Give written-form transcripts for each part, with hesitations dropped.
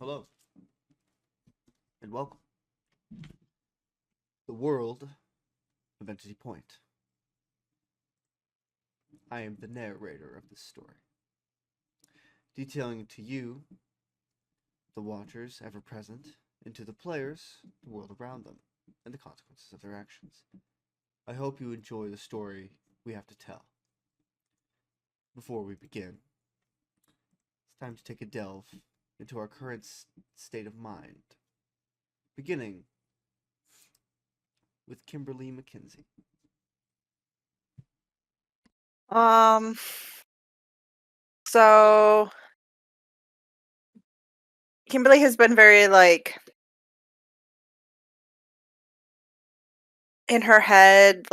Hello, and welcome. The world of Entity Point. I am the narrator of this story, detailing to you, the watchers ever present, and to the players, the world around them, and the consequences of their actions. I hope you enjoy the story we have to tell. Before we begin, it's time to take a delve into our current state of mind, beginning with Kimberly McKenzie. Um, so Kimberly has been very in her head,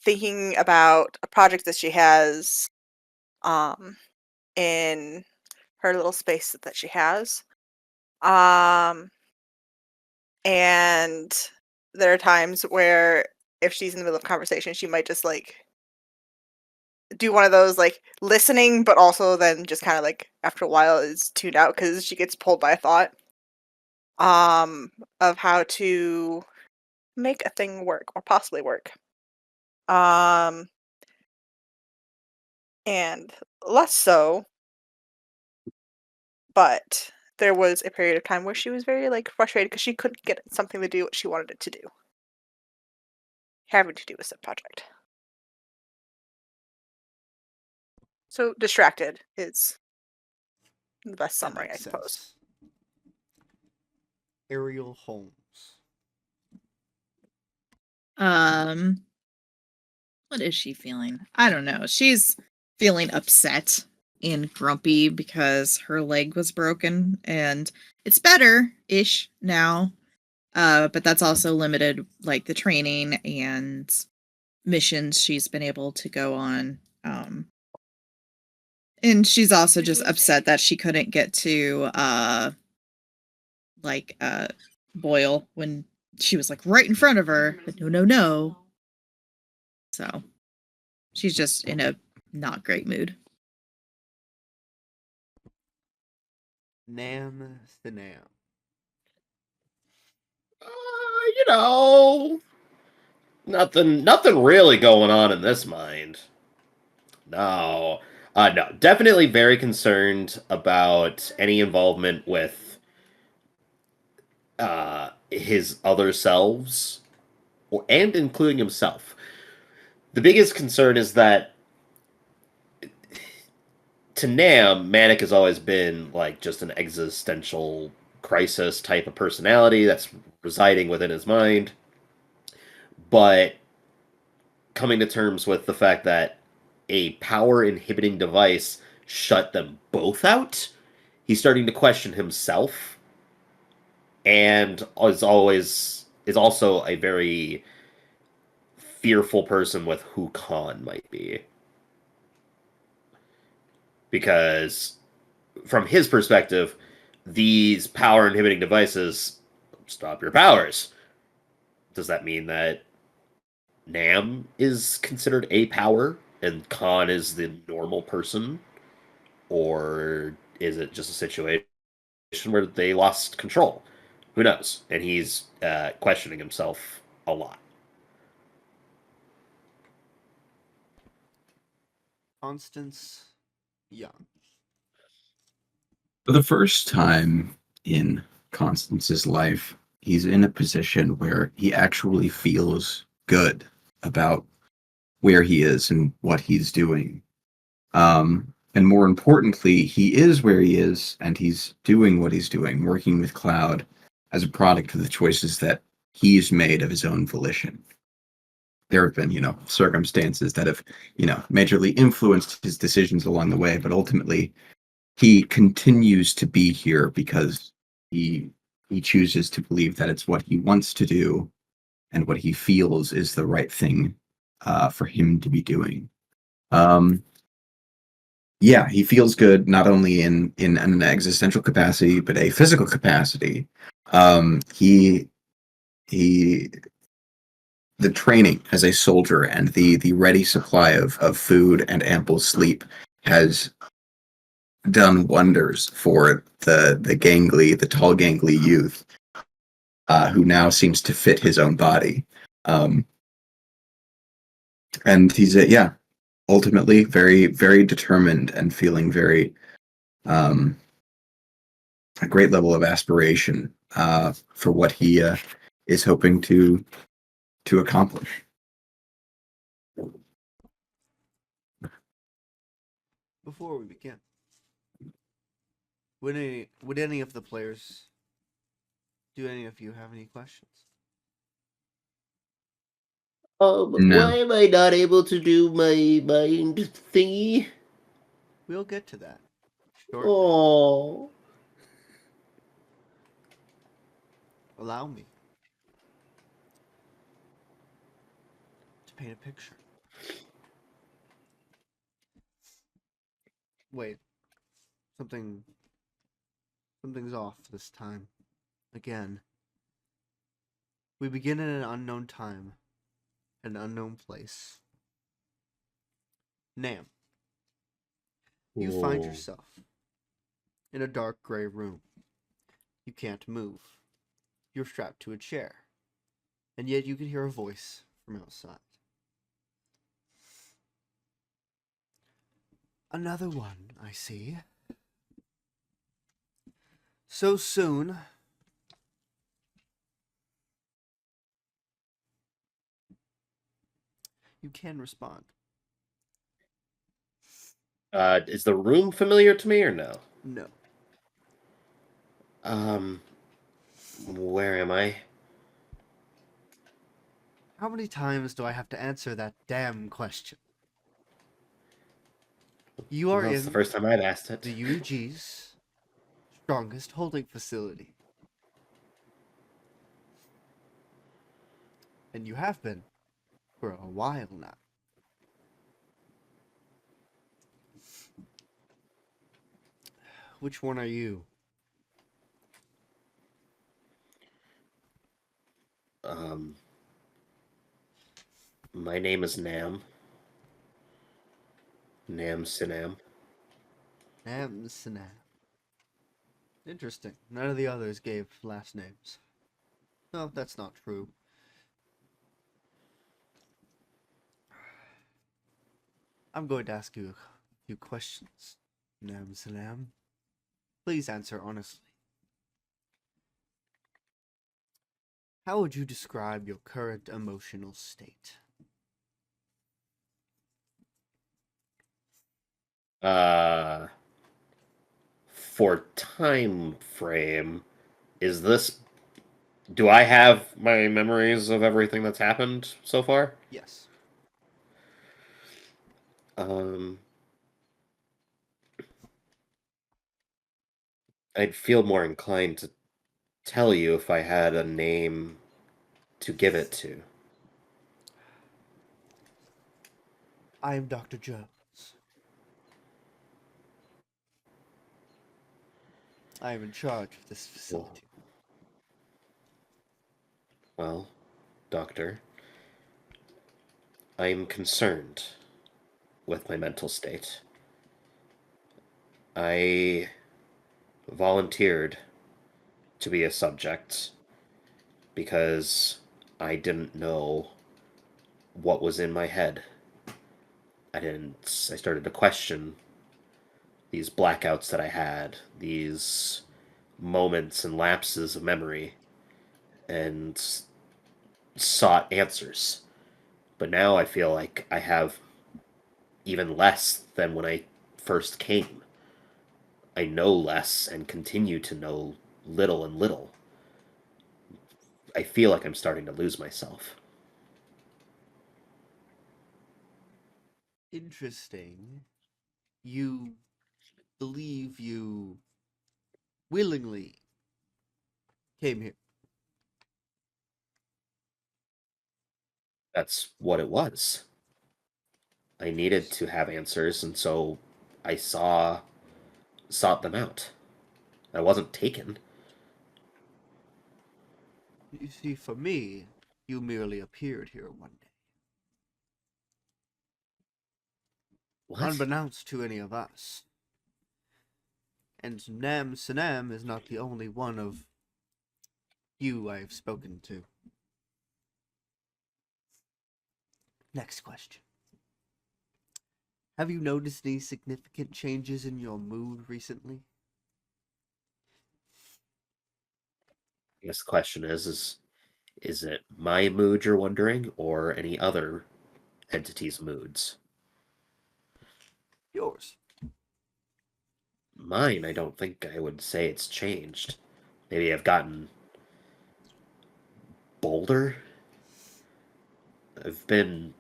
thinking about a project that she has um in her little space that she has. Um, and there are times where if she's in the middle of a conversation, she might just do one of those listening, but also then just kind of after a while is tuned out because she gets pulled by a thought um of how to make a thing work or possibly work. Um, and less so, but there was a period of time where she was very frustrated because she couldn't get something to do what she wanted it to do, having to do a sub project. So distracted is the best That summary, I makes suppose. sense. Ariel Holmes. Um, what is she feeling? I don't know. She's feeling upset and grumpy because her leg was broken and it's better-ish now. But that's also limited the training and missions she's been able to go on. And she's also just upset that she couldn't get to like uh Boyle when she was right in front of her. But no. So she's just in a not great mood. Nam Thanam. You know, nothing really going on in this mind. No. No, definitely very concerned about any involvement with his other selves, and including himself. The biggest concern is that to Nam, Manic has always been just an existential crisis type of personality that's residing within his mind. But coming to terms with the fact that a power inhibiting device shut them both out, he's starting to question himself, and is also a very fearful person with who Khan might be. Because from his perspective, these power inhibiting devices stop your powers. Does that mean that Nam is considered a power and Khan is the normal person? Or is it just a situation where they lost control? Who knows? And he's questioning himself a lot. Constance Young. For the first time in Constance's life, he's in a position where he actually feels good about where he is and what he's doing. And more importantly, he is where he is and he's doing what he's doing, working with Cloud as a product of the choices that he's made of his own volition. There have been, circumstances that have, majorly influenced his decisions along the way, but ultimately he continues to be here because he chooses to believe that it's what he wants to do and what he feels is the right thing for him to be doing. Yeah, he feels good not only in an existential capacity but a physical capacity. He the training as a soldier and the ready supply of food and ample sleep has done wonders for the tall gangly youth, who now seems to fit his own body. And he's ultimately very, very determined and feeling very a great level of aspiration for what he is hoping to accomplish. Before we begin, would any of the players, do any of you have any questions? No. Why am I not able to do my mind thingy? We'll get to that shortly. Oh. Allow me to paint a picture. Wait, something's off this time. Again. We begin in an unknown time, an unknown place. Nam, you find yourself in a dark gray room. You can't move. You're strapped to a chair, and yet you can hear a voice from outside. Another one, I see. So soon. You can respond. Is the room familiar to me or no? No. Where am I? How many times do I have to answer that damn question? You are Well, it's in the first time I've asked it. the UEG's strongest holding facility. And you have been for a while now. Which one are you? My name is Nam. Nam Sinam. Nam Sinam. Interesting. None of the others gave last names. No, that's not true. I'm going to ask you a few questions, Nam Sinam. Please answer honestly. How would you describe your current emotional state? For time frame, is this? Do I have my memories of everything that's happened so far? Yes. I'd feel more inclined to tell you if I had a name to give it to. I am Dr. Jones. I am in charge of this facility. Well, Doctor, I am concerned with my mental state. I volunteered to be a subject because I didn't know what was in my head. I started to question these blackouts that I had, these moments and lapses of memory, and sought answers. But now I feel like I have even less than when I first came. I know less and continue to know little and little. I feel like I'm starting to lose myself. Interesting. You believe you willingly came here. That's what it was. I needed to have answers, and so I sought them out. I wasn't taken. You see, for me, you merely appeared here one day. What? Unbeknownst to any of us. And Nam Sanam is not the only one of you I have spoken to. Next question. Have you noticed any significant changes in your mood recently? I guess the question is it my mood you're wondering, or any other entity's moods? Yours. Mine, I don't think I would say it's changed. Maybe I've gotten bolder. I've been,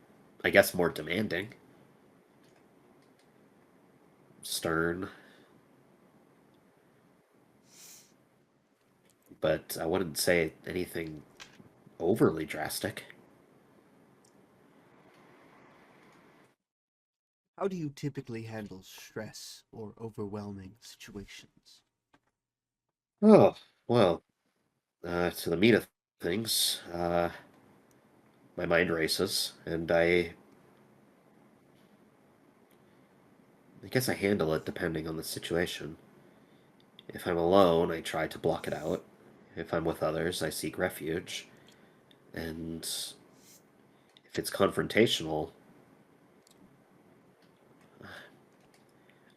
I guess, more demanding, stern, but I wouldn't say anything overly drastic. How do you typically handle stress or overwhelming situations? Oh, well, to the meat of things, my mind races, and I guess I handle it depending on the situation. If I'm alone, I try to block it out. If I'm with others, I seek refuge. And if it's confrontational,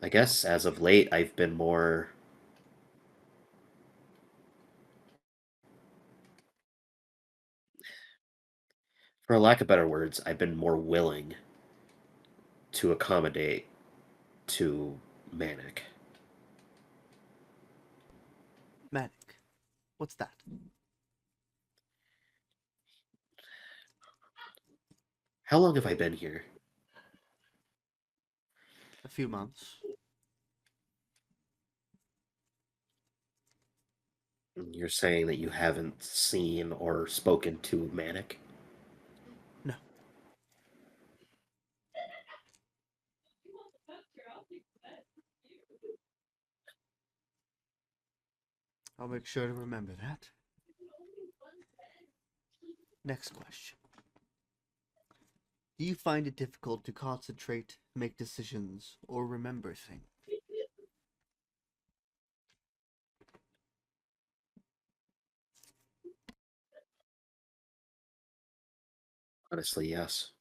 I guess as of late, I've been more. For a lack of better words, I've been more willing to accommodate to manic. Manic. What's that? How long have I been here? A few months. You're saying that you haven't seen or spoken to manic? No. I'll make sure to remember that. Next question. Do you find it difficult to concentrate, make decisions, or remember things? Honestly, yes.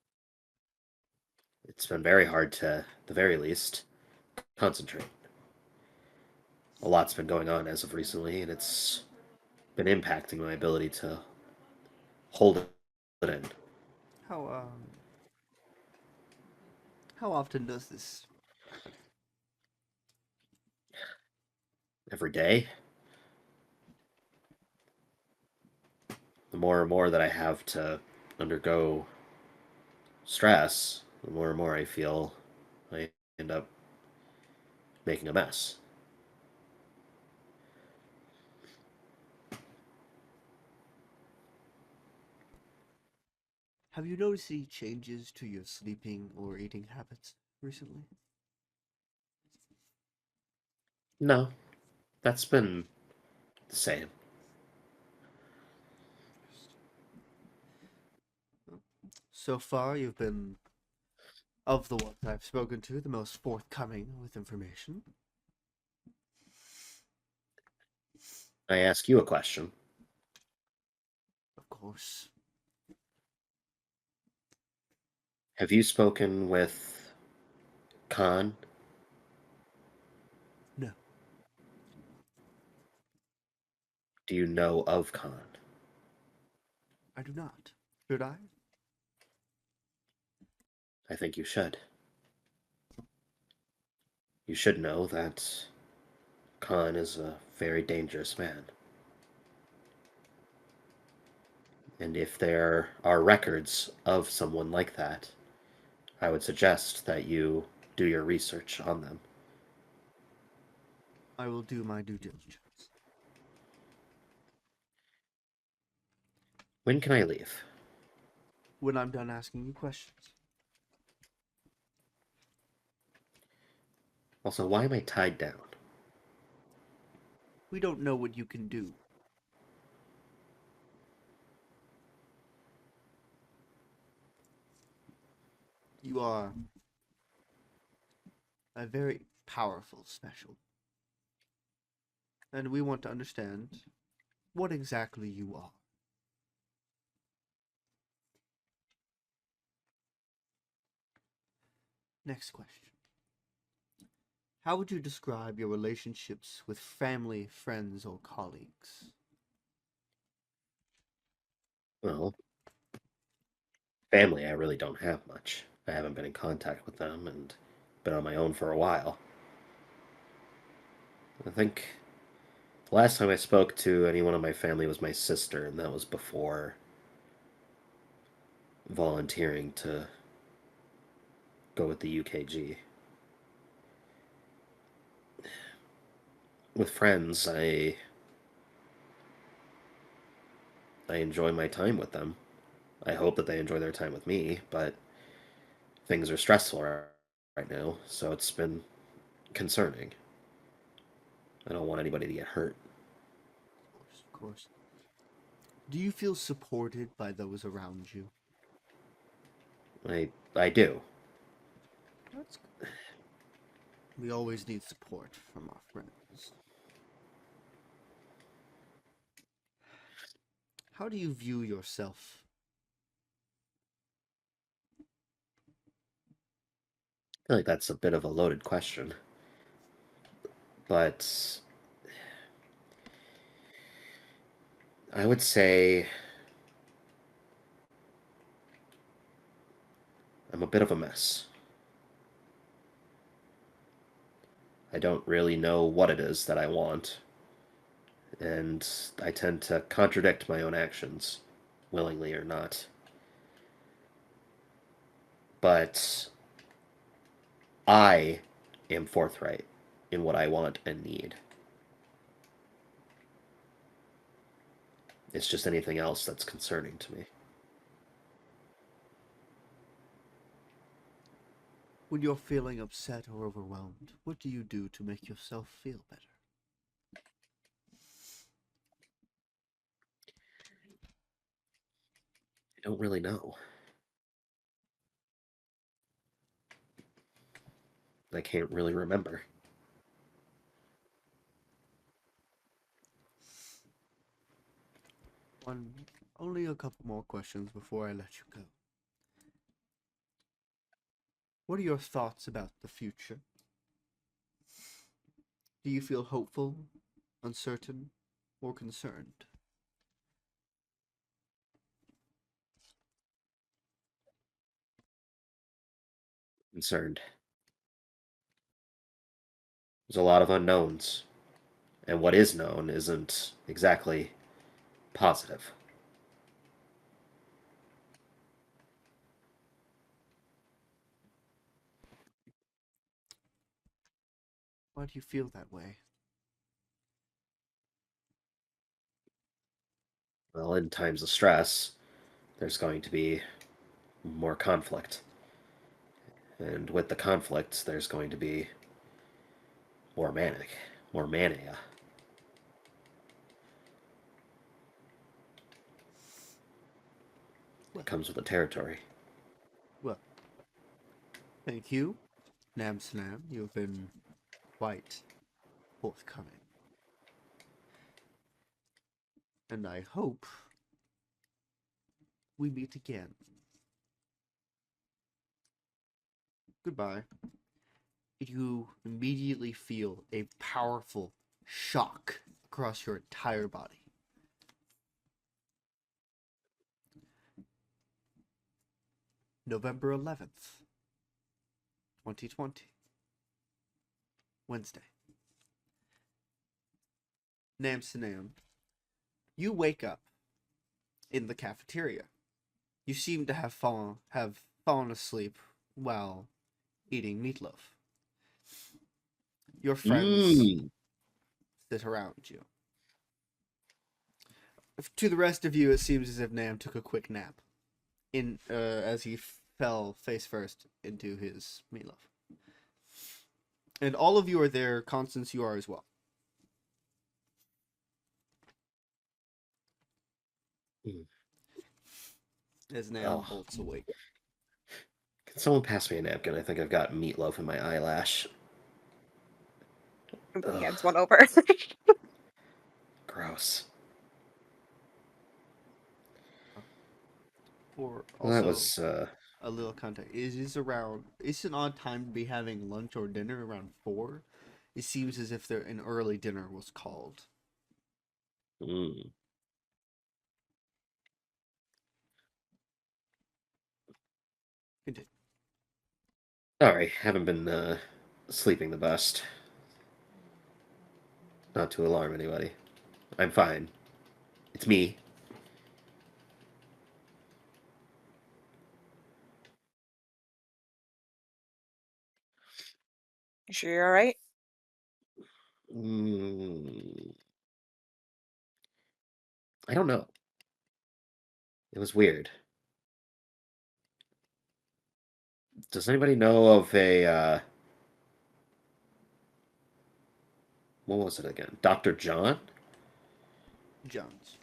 It's been very hard to, at the very least, concentrate. A lot's been going on as of recently, and it's been impacting my ability to hold it in. How how often does this happen? Every day, the more and more that I have to undergo stress, the more and more I feel I end up making a mess. Have you noticed any changes to your sleeping or eating habits recently? No, that's been the same. So far, you've been, of the ones I've spoken to, the most forthcoming with information. I ask you a question. Of course. Have you spoken with Khan? No, Do you know of Khan? I do not. Should I? I think you should. You should know that Khan is a very dangerous man. And if there are records of someone like that, I would suggest that you do your research on them. I will do my due diligence. When can I leave? When I'm done asking you questions. Also, why am I tied down? We don't know what you can do. You are a very powerful special. and we want to understand what exactly you are. Next question. How would you describe your relationships with family, friends, or colleagues? Well, family, I really don't have much. I haven't been in contact with them and been on my own for a while. I think the last time I spoke to anyone in my family was my sister, and that was before volunteering to go with the UKG. With friends, I enjoy my time with them. I hope that they enjoy their time with me, but things are stressful right now, so it's been concerning. I don't want anybody to get hurt. Of course. Do you feel supported by those around you? I do. That's good. We always need support from our friends. How do you view yourself? I feel like that's a bit of a loaded question. But I would say I'm a bit of a mess. I don't really know what it is that I want, and I tend to contradict my own actions, willingly or not. But I am forthright in what I want and need. It's just anything else that's concerning to me. When you're feeling upset or overwhelmed, what do you do to make yourself feel better? I don't really know. I can't really remember. Only a couple more questions before I let you go. What are your thoughts about the future? Do you feel hopeful, uncertain, or concerned? Concerned. There's a lot of unknowns, and what is known isn't exactly positive. Why do you feel that way? Well, in times of stress, there's going to be more conflict. And with the conflict, there's going to be more manic, more mania. It comes with the territory. Well, thank you, Nam Snam. You have been quite forthcoming. And I hope we meet again. Goodbye. You immediately feel a powerful shock across your entire body. November 11th, 2020. Wednesday. Nam Sinam, you wake up in the cafeteria. You seem to have fallen asleep while eating meatloaf. Your friends sit around you. To the rest of you, it seems as if Nam took a quick nap as he fell face first into his meatloaf. And all of you are there. Constance, you are as well. As Nam bolts awake. Can someone pass me a napkin? I think I've got meatloaf in my eyelash. Kimberly hands one over. Gross. For Well, that also was a little context, it's an odd time to be having lunch or dinner around 4. It seems as if an early dinner was called. mm. Continue. Sorry, haven't been sleeping the best. Not to alarm anybody. I'm fine. It's me. You sure you're all right? Mm, I don't know. It was weird. Does anybody know of what was it again? Dr. John? Jones.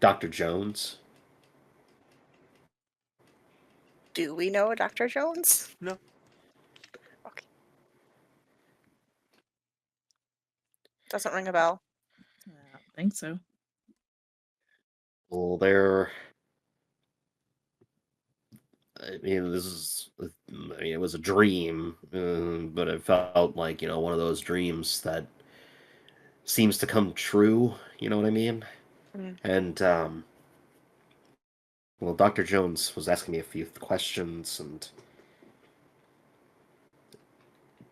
Dr. Jones? Do we know Dr. Jones? No. Okay. Doesn't ring a bell. I don't think so. Well, I mean, it was a dream, but it felt like, one of those dreams that seems to come true, you know what I mean? Mm. And, well, Dr. Jones was asking me a few questions,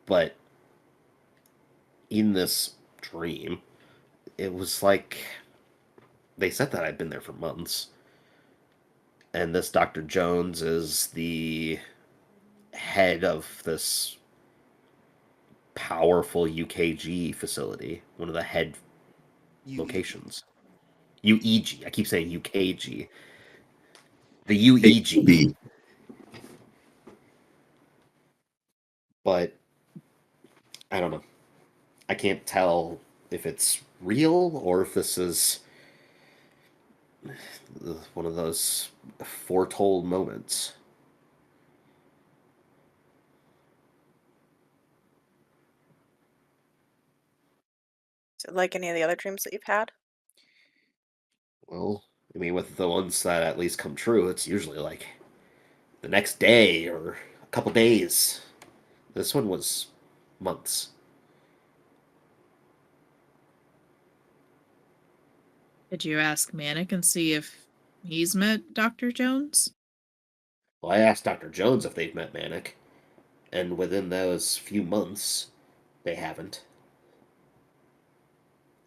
but in this dream, it was like they said that I'd been there for months, and this Dr. Jones is the head of this powerful UKG facility, one of the head UEG. locations. UEG. I keep saying UKG. The UEG. Maybe. But I don't know. I can't tell if it's real or if this is one of those foretold moments. Is it like any of the other dreams that you've had? Well, I mean, with the ones that at least come true, it's usually like the next day or a couple days. This one was months. Did you ask Manic and see if he's met Dr. Jones? Well, I asked Dr. Jones if they've met Manic, and within those few months, they haven't.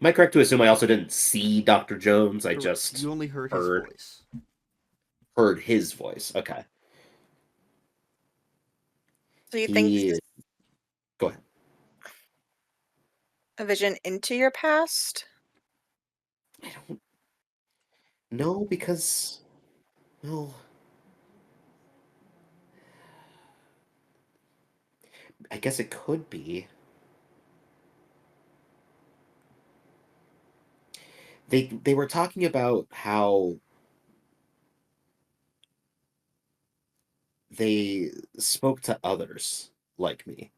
Am I correct to assume I also didn't see Dr. Jones? I Correct. just You only heard his heard voice. heard his voice. Okay. So you think this He is go ahead. a vision into your past? I don't know because well, I guess it could be. They were talking about how they spoke to others like me.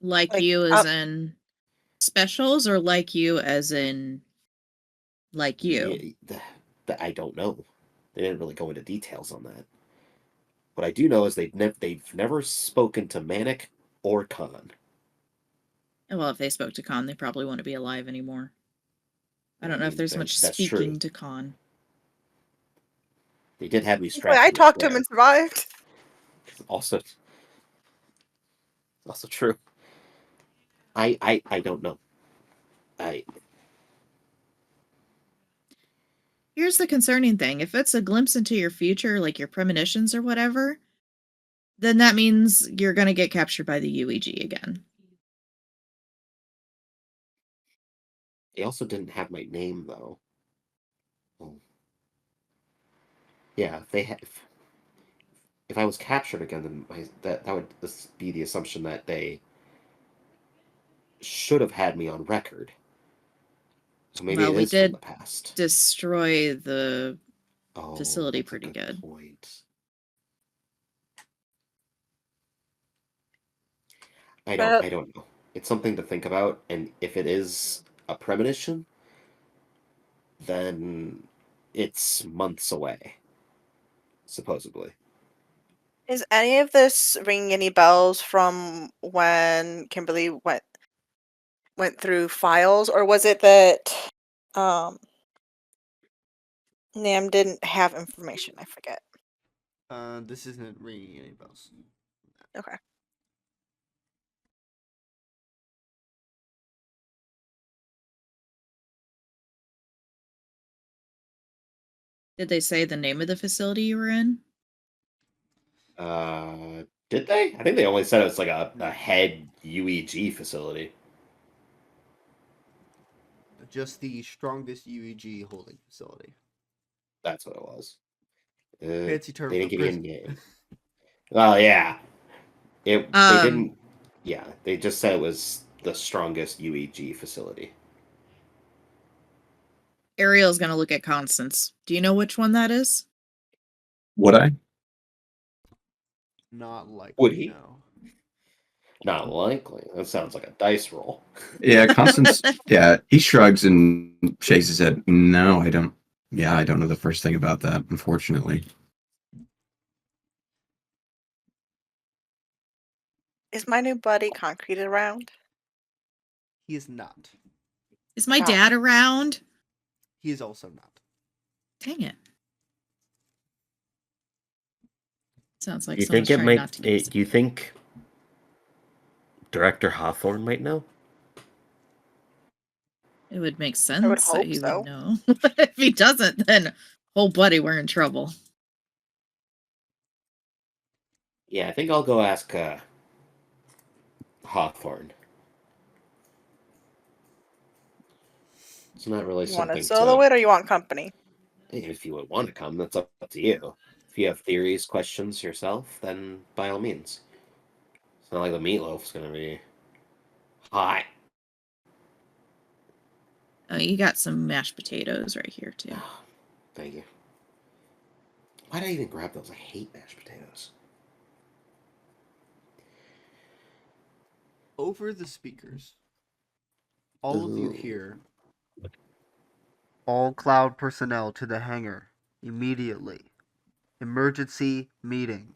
Like Like, you as in specials or like you as in like you? Yeah, I don't know. They didn't really go into details on that. What I do know is they've never spoken to Manic or Khan. Well, if they spoke to Con, they probably wouldn't be alive anymore. I I don't know if mean, there's much that's true. speaking to Con. They did have me thankfully strapped I to a talked to him chair. and survived. Also true. I don't know. I Here's the concerning thing. If it's a glimpse into your future, like your premonitions or whatever, then that means you're going to get captured by the UEG again. They also didn't have my name though. Well, yeah, they have. If I was captured again, then that would be the assumption that they should have had me on record. So maybe Well, it we is from the did past. destroy the Oh, facility that's a pretty good good. point. But I don't know. it's something to think about. And if it is a premonition, then it's months away, supposedly. Is any of this ringing any bells from when Kimberly went through files, or was it that Nam didn't have information? I forget. This isn't ringing any bells. Okay. Did they say the name of the facility you were in? Did they? I think they only said it was like a head UEG facility. Just the strongest UEG holding facility. That's what it was. Fancy term They for didn't give you a prison. name. Well, yeah. They didn't. Yeah, they just said it was the strongest UEG facility. Ariel's gonna look at Constance. Do you know which one that is? Would I? Not likely. Would he? No. Not likely. That sounds like a dice roll. Yeah, Constance. Yeah, he shrugs and shakes his head. No, I don't. Yeah, I don't know the first thing about that, unfortunately. Is my new buddy Concrete around? He is not. Is my Oh. dad around? He is also not. Dang it. Sounds like Do you someone's think it trying not might? to get Do you think Director Hawthorne might know? It would make would sense that hope he so. would know. If he doesn't, then oh buddy, we're in trouble. Yeah, I think I'll go ask Hawthorne. It's not really You want to something solo to. it or you want company? If you would want to come, that's up to you. If you have theories, questions yourself, then by all means. It's not like the meatloaf's gonna be hot. Oh, you got some mashed potatoes right here too. Thank you. Why did I even grab those? I hate mashed potatoes. Over the speakers, all of you Ooh. hear, all cloud personnel to the hangar immediately. Emergency meeting.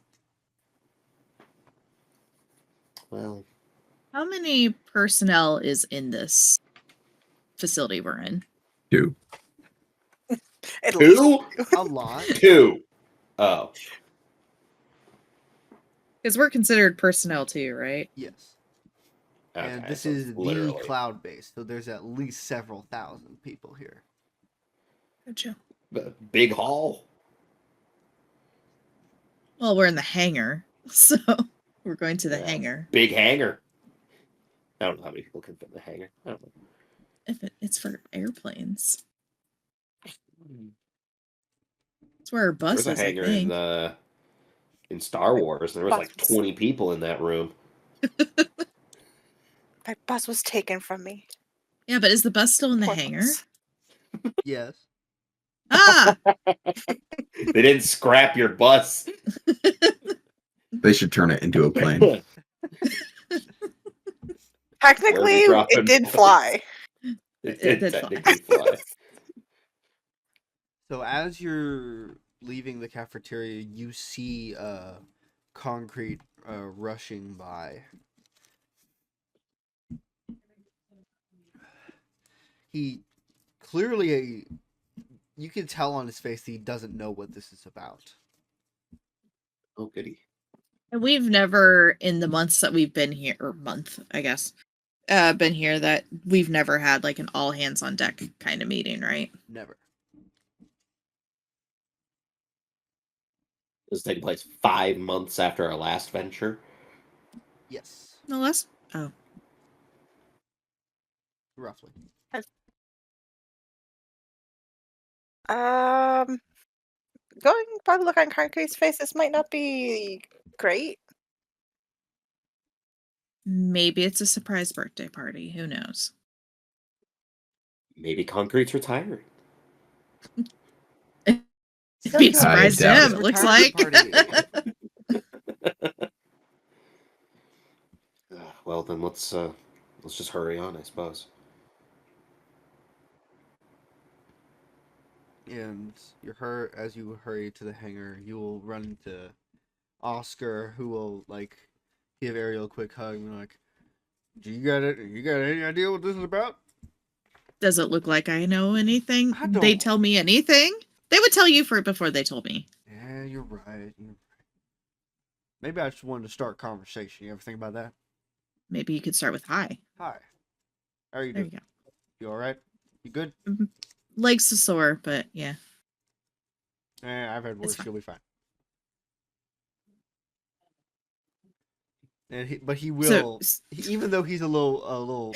Well, How many personnel is in this facility we're in? 2. At least. two? A lot. Two. Oh. Because we're considered personnel too, right? Yes. Okay, And this so is the literally. cloud base, so there's at least several thousand people here. Gotcha. Big hall. Well, we're in the hangar, so we're going to the Yeah. hangar. Big hangar. I don't know how many people can fit in the hangar. I don't know. If it's for airplanes, it's where our bus There's a is. I hangar think. in Star Wars. There was like Bus. 20 people in that room. My bus was taken from me. Yeah, but is the bus still in the Poor hangar? bus. Yes. Ah, They didn't scrap your bus. They should turn it into a plane. Technically, dropping it did bodies? fly. It It did did technically fly. So as you're leaving the cafeteria, you see concrete rushing by. He clearly, you can tell on his face that he doesn't know what this is about. Oh, goody. and we've never, in the months that we've been here, or month, I guess, been here, that we've never had like an all hands on deck kind of meeting, right? Never. This is taking place 5 months after our last venture. Yes, No less. Oh, roughly. Going by the look on Concrete's face, this might not be great. maybe it's a surprise birthday party. Who knows? Maybe Concrete's retiring. It'd be a surprise to doubt him. it. It looks like. Retirement Well, then let's let's just hurry on, I suppose. And as you hurry to the hangar, you will run into Oscar, who will like give Ariel a quick hug and be like, "Do you got it? You got any idea what this is about?" Does it look like I know anything? I They don't- tell me anything? They would tell you before they told me. Yeah, you're right. Maybe I just wanted to start a conversation. You ever think about that? Maybe you could start with hi. Hi. How are you There doing? you go. You all right? You good? Legs are sore, but yeah. I've had worse. fine. You'll be fine. But he will, even though he's a little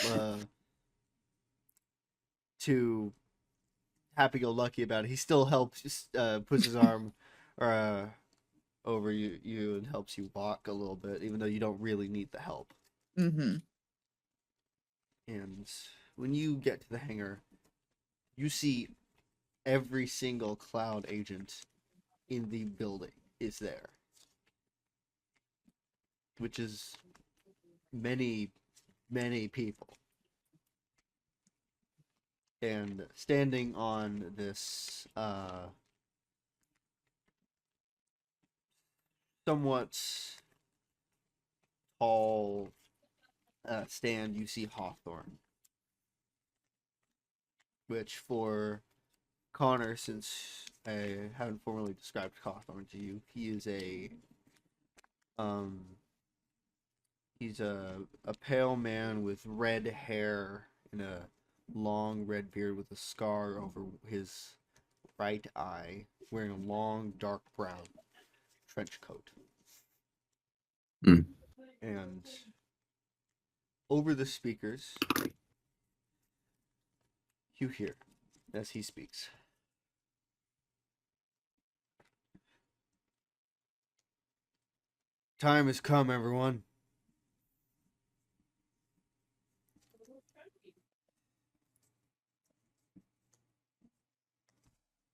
too happy-go-lucky about it, he still helps. Puts his arm over you and helps you walk a little bit, even though you don't really need the help. Mm-hmm. And when you get to the hangar, you see every single cloud agent in the building is there, which is many, many people. And standing on this somewhat tall stand, you see Hawthorne, which for Conor, since I haven't formally described Hawthorne to you, he's a pale man with red hair and a long red beard with a scar over his right eye, wearing a long dark brown trench coat. Mm. And over the speakers, you hear as he speaks. Time has come, everyone.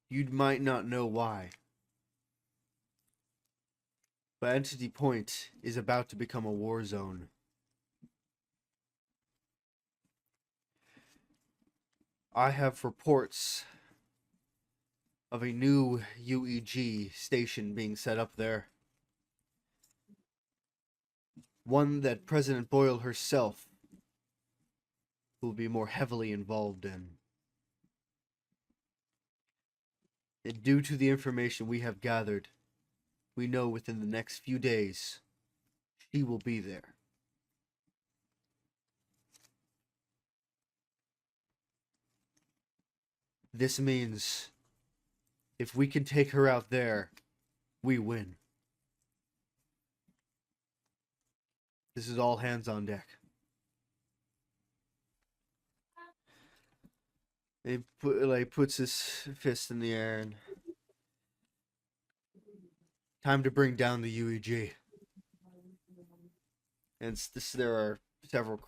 You might not know why, but Entity Point is about to become a war zone. I have reports of a new UEG station being set up there. One that President Boyle herself will be more heavily involved in. And due to the information we have gathered, we know within the next few days, she will be there. This means if we can take her out there, we win. This is all hands on deck. He puts his fist in the air and time to bring down the UEG. And there are several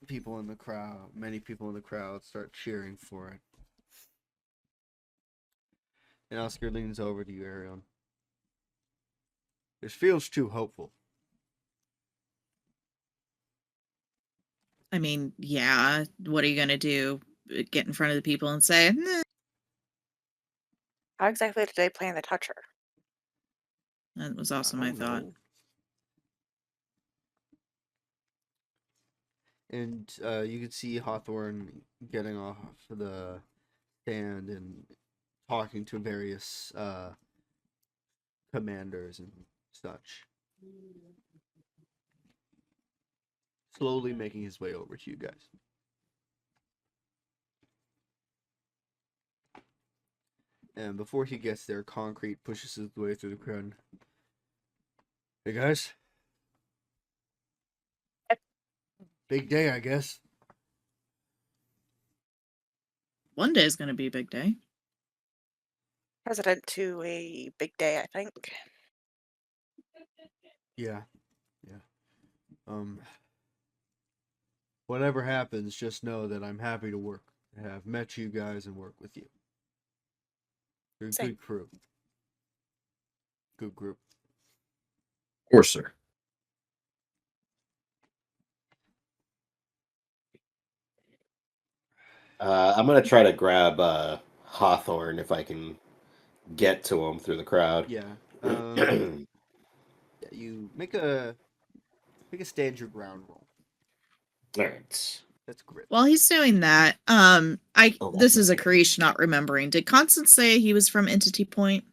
many people in the crowd start cheering for it. And Oscar leans over to you, Ariel. This feels too hopeful. I mean, yeah. What are you gonna do? Get in front of the people and say, "Nah." How exactly did they plan to touch her? That was also I my don't thought. know. And you can see Hawthorne getting off the stand and talking to various commanders and such. Slowly making his way over to you guys. And before he gets there, Concrete pushes his way through the crowd. Hey guys. Big day, I guess. One day is gonna be a big day. President to a big day, I think. Yeah. Whatever happens, just know that I'm happy to have met you guys and work with you. You're a Same. good crew. Good group. Of course, sir. I'm gonna try to grab Hawthorne if I can get to him through the crowd. Yeah. Yeah, you make a stand your ground roll. All right. That's grit. While he's doing that, Oh, this that's is a nice. Karish not remembering. Did Constance say he was from Entity Point?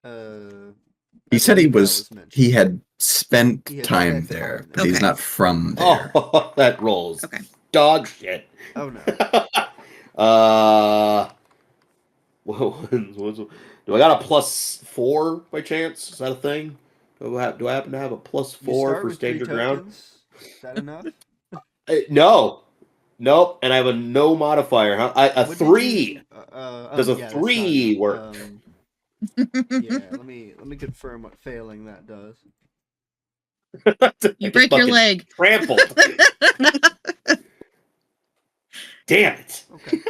He I said he believe that was. mentioned. He had spent He had time spent there, time but there. he's Okay. not from there. Oh, that rolls. Okay. Dog shit. Oh no. Do I got a +4 by chance? Is that a thing? Do I happen to have a +4 You start for with stand 3 your ground? tokens. Is that enough? No. Nope. And I have a no modifier. Huh? A What did 3. you? Does a Yeah, that's not 3 enough. work? Yeah. Let me confirm what failing that does. You I get break your fucking leg. trampled. Damn it. Okay.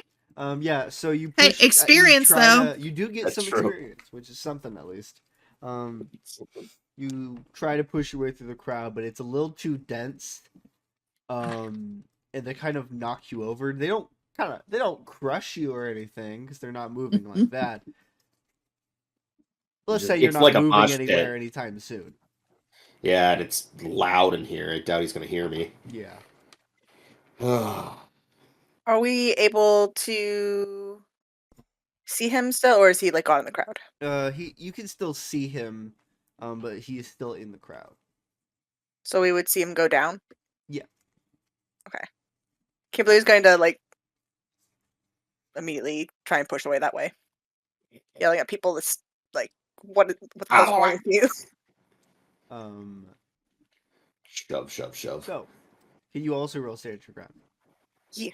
Yeah. So you Hey, push. experience, you try though. to. You do get That's some true. experience, which is something at least. You try to push your way through the crowd, but it's a little too dense. And they kind of knock you over. They don't crush you or anything because they're not moving like that. Let's say you're It's not like a moving mosh anywhere pit. anytime soon. Yeah, and it's loud in here. I doubt he's going to hear me. Yeah. Are we able to see him still, or is he like gone in the crowd? You can still see him, but he is still in the crowd. So we would see him go down? Yeah. Okay. Kimberly's going to like immediately try and push away that way. Yelling at people that's like, what the hell's wrong with you? Shove. So, can you also roll stand your ground? Yeah.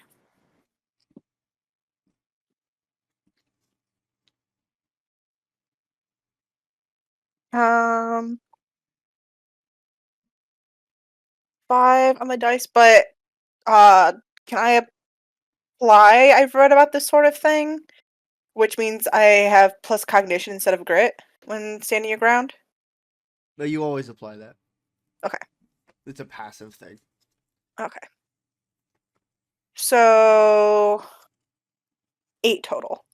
Um, 5 on the dice, but can I apply? I've read about this sort of thing, which means I have plus cognition instead of grit when standing your ground. No, you always apply that. Okay. It's a passive thing. Okay. So 8 total.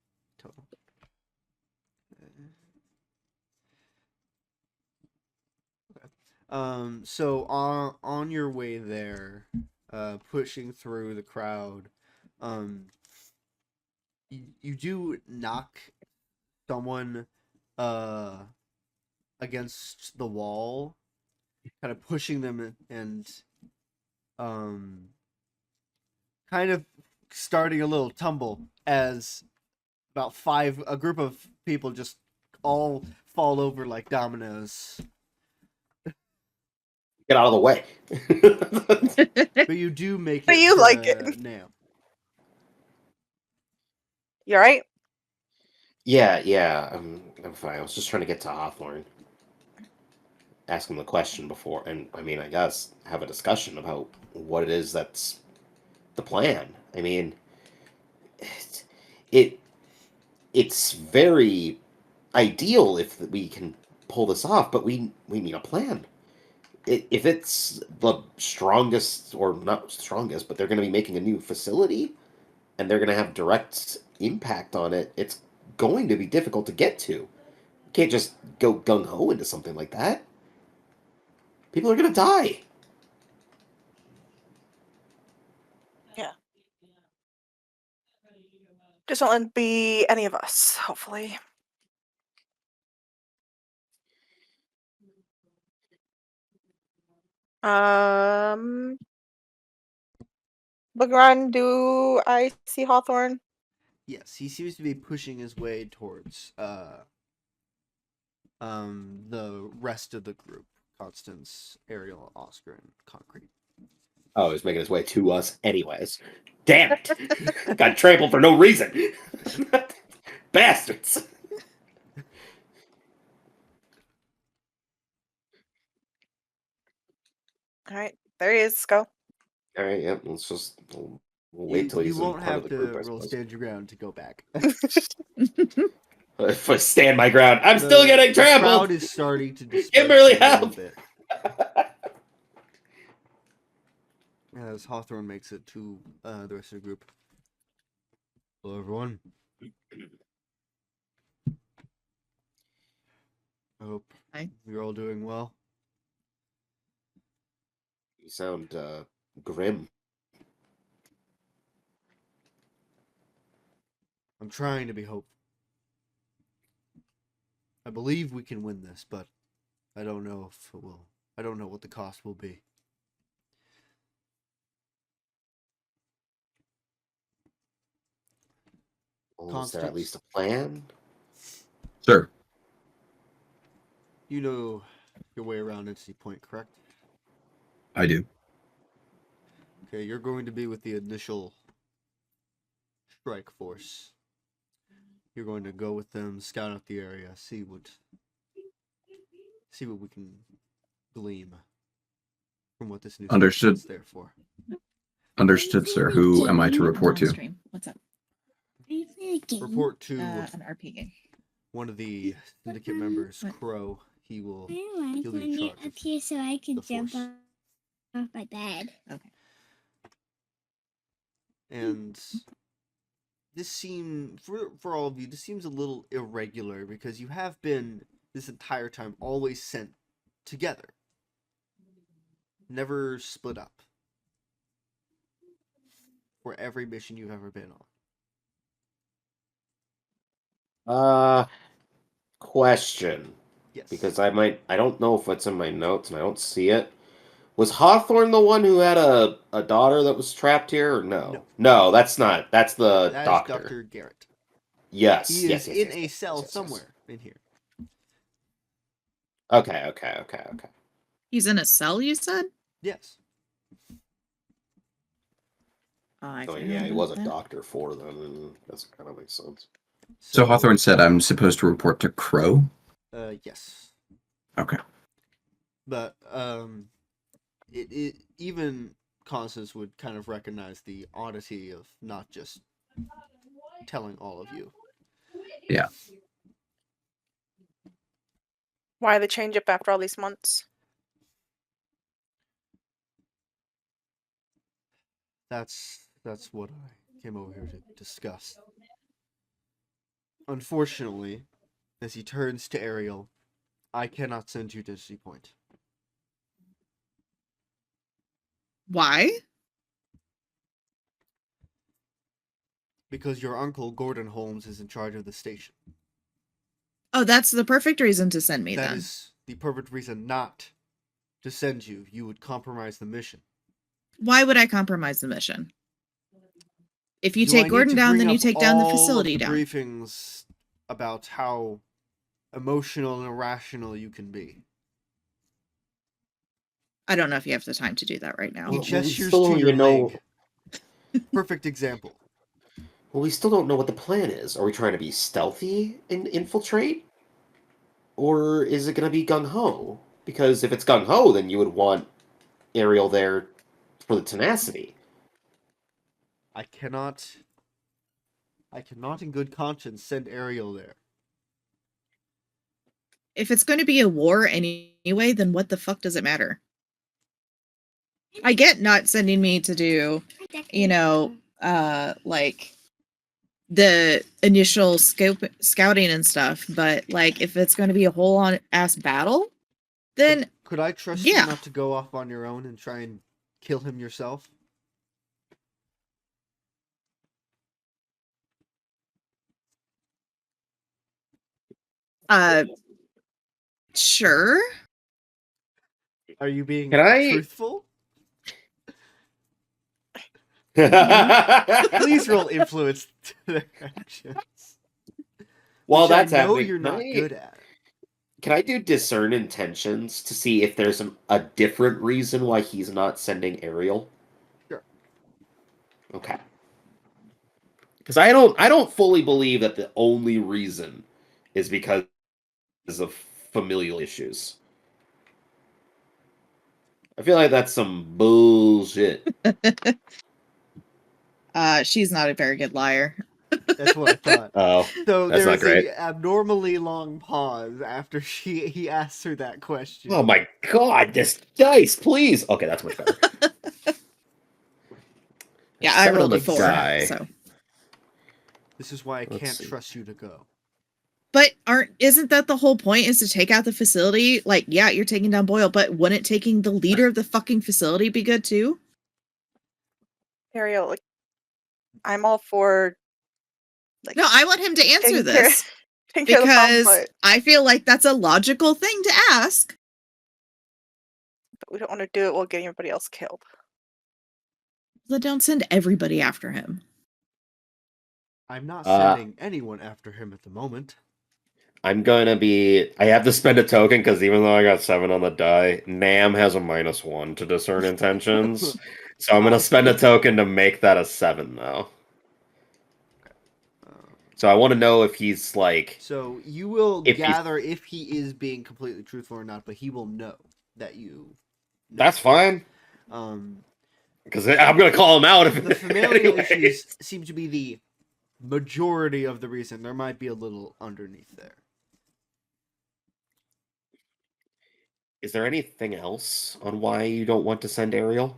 So on your way there, pushing through the crowd, you do knock someone against the wall, kind of pushing them and kind of starting a little tumble as a group of people just all fall over like dominoes. Get out of the way. But you do make But it you to like it. Nam. You alright? Yeah. I'm fine. I was just trying to get to Hawthorne. Ask him the question before, and I mean, I guess have a discussion about what it is that's the plan. I mean, it it's very ideal if we can pull this off, but we need a plan. If it's the strongest, or not strongest, but they're going to be making a new facility and they're going to have direct impact on it, it's going to be difficult to get to. You can't just go gung-ho into something like that. People are going to die. Yeah. Just don't let it be any of us, hopefully. Look around, do I see Hawthorne? Yes, he seems to be pushing his way towards the rest of the group. Constance, Ariel, Oscar, and Concrete. Oh, he's making his way to us anyways. Damn it! Got trampled for no reason. Bastards. Alright, there he is. Let's go. All right, yep. We'll wait till You he's in won't front of have the group, to I roll suppose. stand your ground to go back. If I stand my ground, I'm still getting The crowd trampled. is starting to disperse Kimberly, a little help! bit as Hawthorne makes it to the rest of the group. Hello, everyone. I hope Hi. you're all doing well. You sound grim. I'm trying to be hopeful. I believe we can win this, but I don't know if it will. I don't know what the cost will be. Well, is there at Constance? least a plan? Sir, You know your way around Entity Point, correct? I do. Okay, you're going to be with the initial strike force. You're going to go with them, scout out the area, see what we can glean from what this new Understood. is there for. Understood, sir. Who am I to report to? Stream. What's up? Report to An RP game. one of the syndicate members, What? Crow. He'll be I in want it charge up here so I can the jump force. off my bed. Okay. And this seems, for all of you, this seems a little irregular because you have been this entire time always sent together. Never split up. For every mission you've ever been on. Question. Yes. Because I don't know if it's in my notes and I don't see it. Was Hawthorne the one who had a daughter that was trapped here, or no? No. No, that's not. That's the that doctor. is Dr. Garrett. Yes. He yes, is yes, in yes, a yes, cell yes, yes. somewhere in here. Okay. He's in a cell, you said? Yes. I So forgot yeah, he about was a that. doctor for them, and that kind of makes sense. So Hawthorne said I'm supposed to report to Crow? Yes. Okay. But it even Constance would kind of recognize the oddity of not just telling all of you. Yeah. Why the change up after all these months? That's what I came over here to discuss. Unfortunately, as he turns to Ariel, I cannot send you to Density Point. Why? Because your uncle, Gordon Holmes, is in charge of the station. Oh, that's the perfect reason to send me That then. is the perfect reason not to send you. You would compromise the mission. Why would I compromise the mission? If you Do I take need Gordon to down, bring then you up take down the all of facility the down. briefings about how emotional and irrational you can be. I don't know if you have the time to do that right now. He Well, we gestures still to don't your even know- leg. Perfect example. Well, we still don't know what the plan is. Are we trying to be stealthy and infiltrate? Or is it going to be gung-ho? Because if it's gung-ho, then you would want Ariel there for the tenacity. I cannot in good conscience send Ariel there. If it's going to be a war anyway, then what the fuck does it matter? I get not sending me to do, like the initial scouting and stuff, but like if it's going to be a whole on ass battle, then Could I trust yeah. you not to go off on your own and try and kill him yourself? Sure. Are you being Can I- truthful? Well, Please roll influence to their actions. While Which that's I know happening, you're not good at. Can I do discern intentions to see if there's a different reason why he's not sending Ariel? Sure. Okay. Because I don't fully believe that the only reason is because of familial issues. I feel like that's some bullshit. She's not a very good liar. That's what I thought. Oh, So that's there not is great. a abnormally long pause after he asks her that question. Oh my god, this dice, please. Okay, that's much better. Yeah, I Seven on rolled a the 4. die. So This is why I Let's can't see. trust you to go. But isn't that the whole point, is to take out the facility? Like, yeah, you're taking down Boyle, but wouldn't taking the leader of the fucking facility be good too? Ariel, like, I'm all for like No, I want him to answer taking care, this taking care of the problem, because but I feel like that's a logical thing to ask. we don't want to do it while getting everybody else killed. Then don't send everybody after him. I'm not sending anyone after him at the moment. I'm gonna be. I have to spend a token because even though I got 7 on the die, Nam has a -1 to discern intentions. So I'm gonna spend a token to make that a 7 though. So I want to know if he's like. So you will If he's- gather if he is being completely truthful or not, but he will know that you. That's fine. Um, Because I'm gonna call him out if the familial anyways. issues seem to be the majority of the reason. There might be a little underneath there. Is there anything else on why you don't want to send Ariel?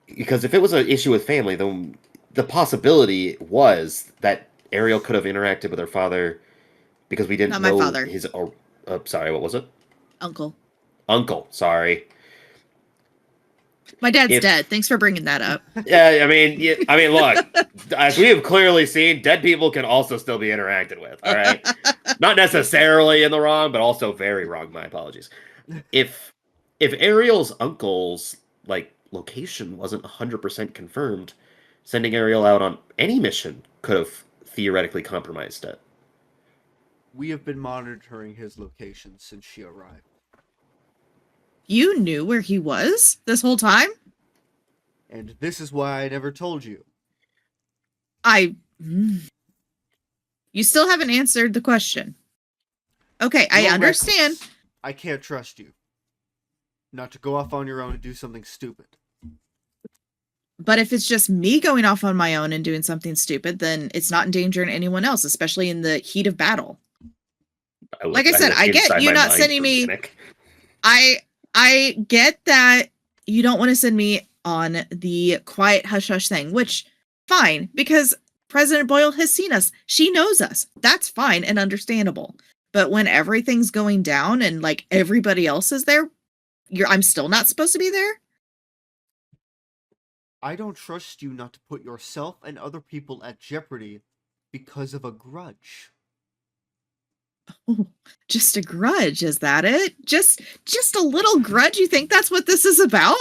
Because if it was an issue with family, then the possibility was that Ariel could have interacted with her father because we didn't Not my know father. his. Sorry, what was it? Uncle. Uncle. Sorry. My dad's If- dead. Thanks for bringing that up. Yeah, I mean, look, as we have clearly seen, dead people can also still be interacted with. All right, not necessarily in the wrong, but also very wrong. My apologies. If Ariel's uncle's location wasn't 100% confirmed, sending Ariel out on any mission could have theoretically compromised it. We have been monitoring his location since she arrived. You knew where he was this whole time? And this is why I never told you. You still haven't answered the question. Okay, I You're understand. reckless. I can't trust you. Not to go off on your own and do something stupid. But if it's just me going off on my own and doing something stupid, then it's not endangering anyone else, especially in the heat of battle. Like I said, I get you not sending me. I get that you don't want to send me on the quiet hush hush thing, which fine, because President Boyle has seen us. She knows us. That's fine and understandable. But when everything's going down and like everybody else is there, I'm still not supposed to be there? I don't trust you not to put yourself and other people at jeopardy because of a grudge. Oh, just a grudge, is that it? Just a little grudge? You think that's what this is about?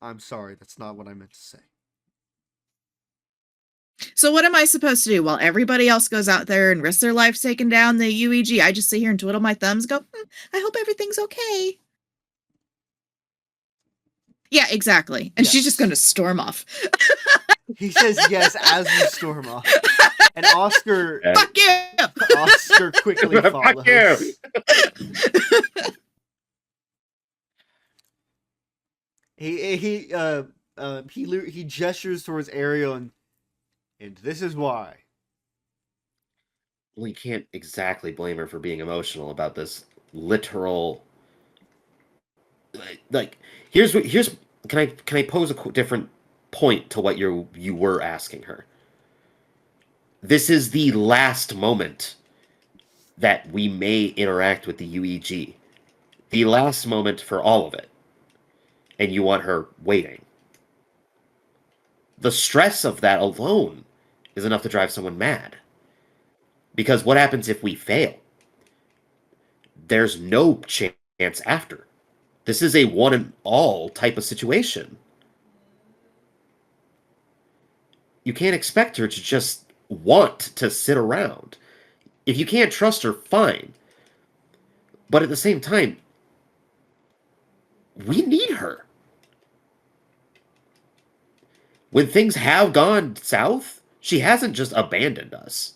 I'm sorry, that's not what I meant to say. So what am I supposed to do while everybody else goes out there and risks their lives taking down the UEG? I just sit here and twiddle my thumbs, go, I hope everything's okay. Yeah, exactly. And she's just Yes. going to storm off. He says yes as you storm off. And Oscar Fuck you! Oscar quickly follows. Fuck you! He gestures towards Ariel and this is why. Well, you can't exactly blame her for being emotional about this literal. Here's can I pose a different point to what you were asking her? This is the last moment that we may interact with the UEG. The last moment for all of it. And you want her waiting. The stress of that alone is enough to drive someone mad. Because what happens if we fail? There's no chance after. This is a one and all type of situation. You can't expect her to just want to sit around. If you can't trust her, fine. But at the same time, we need her. When things have gone south, she hasn't just abandoned us.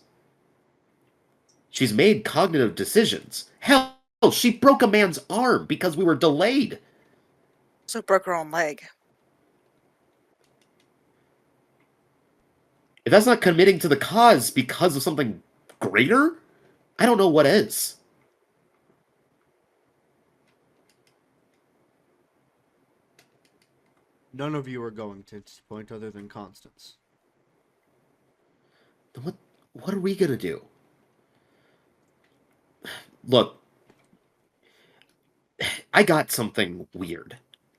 She's made cognitive decisions. Hell, she broke a man's arm because we were delayed. So broke her own leg. If that's not committing to the cause because of something greater, I don't know what is. None of you are going to this point other than Constance. what are we gonna do? Look, I got something weird,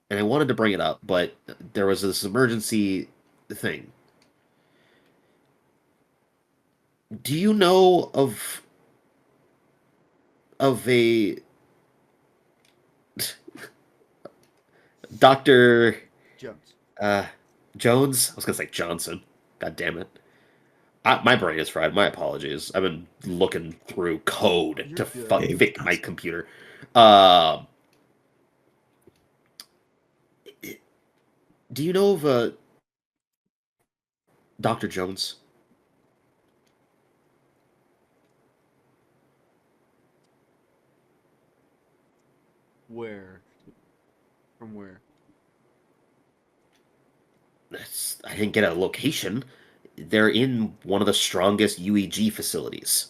and I wanted to bring it up, but there was this emergency thing. Do you know of a Doctor Jones. uh, Jones? I was gonna say Johnson. God damn it! My brain is fried. My apologies. I've been looking through code You're to good. Hey, fit my computer. Um, do you know of a Doctor Jones? Where? From where? I didn't get a location. They're in one of the strongest UEG facilities.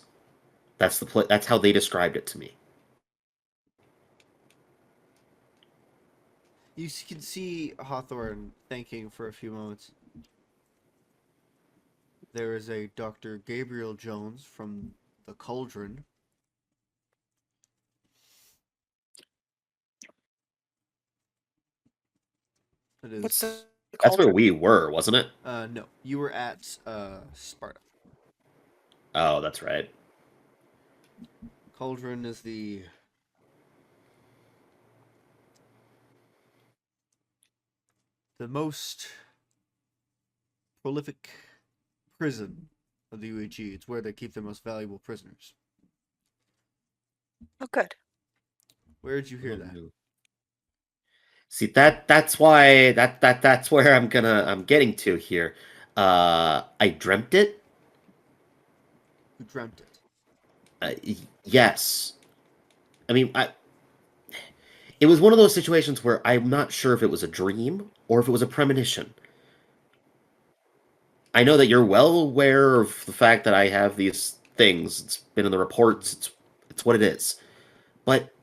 That's how they described it to me. You can see Hawthorne thinking for a few moments. There is a Dr. Gabriel Jones from the Cauldron. It What's the is. That's where cauldron? we were, wasn't it? No, you were at Sparta. Oh, that's right. Cauldron is the most prolific prison of the UAG. It's where they keep their most valuable prisoners. Oh, good. Where did you hear that? See that's why that's where I'm getting to here. I dreamt it. Who dreamt it? Yes. I mean, it was one of those situations where I'm not sure if it was a dream or if it was a premonition. I know that you're well aware of the fact that I have these things. It's been in the reports. It's what it is. But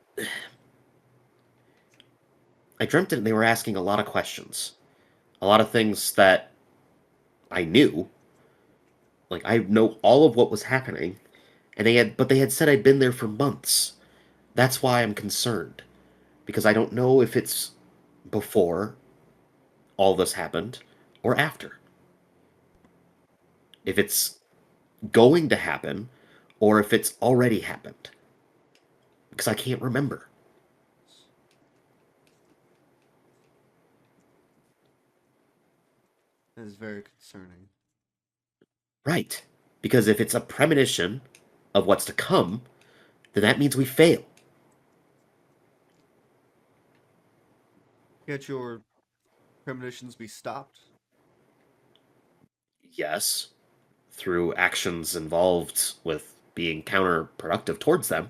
I dreamt it and they were asking a lot of questions. A lot of things that I knew. Like I know all of what was happening. And they had said I'd been there for months. That's why I'm concerned. Because I don't know if it's before all this happened or after. If it's going to happen or if it's already happened. Because I can't remember. That is very concerning. Right. Because if it's a premonition of what's to come, then that means we fail. Can't your premonitions be stopped? Yes, through actions involved with being counterproductive towards them,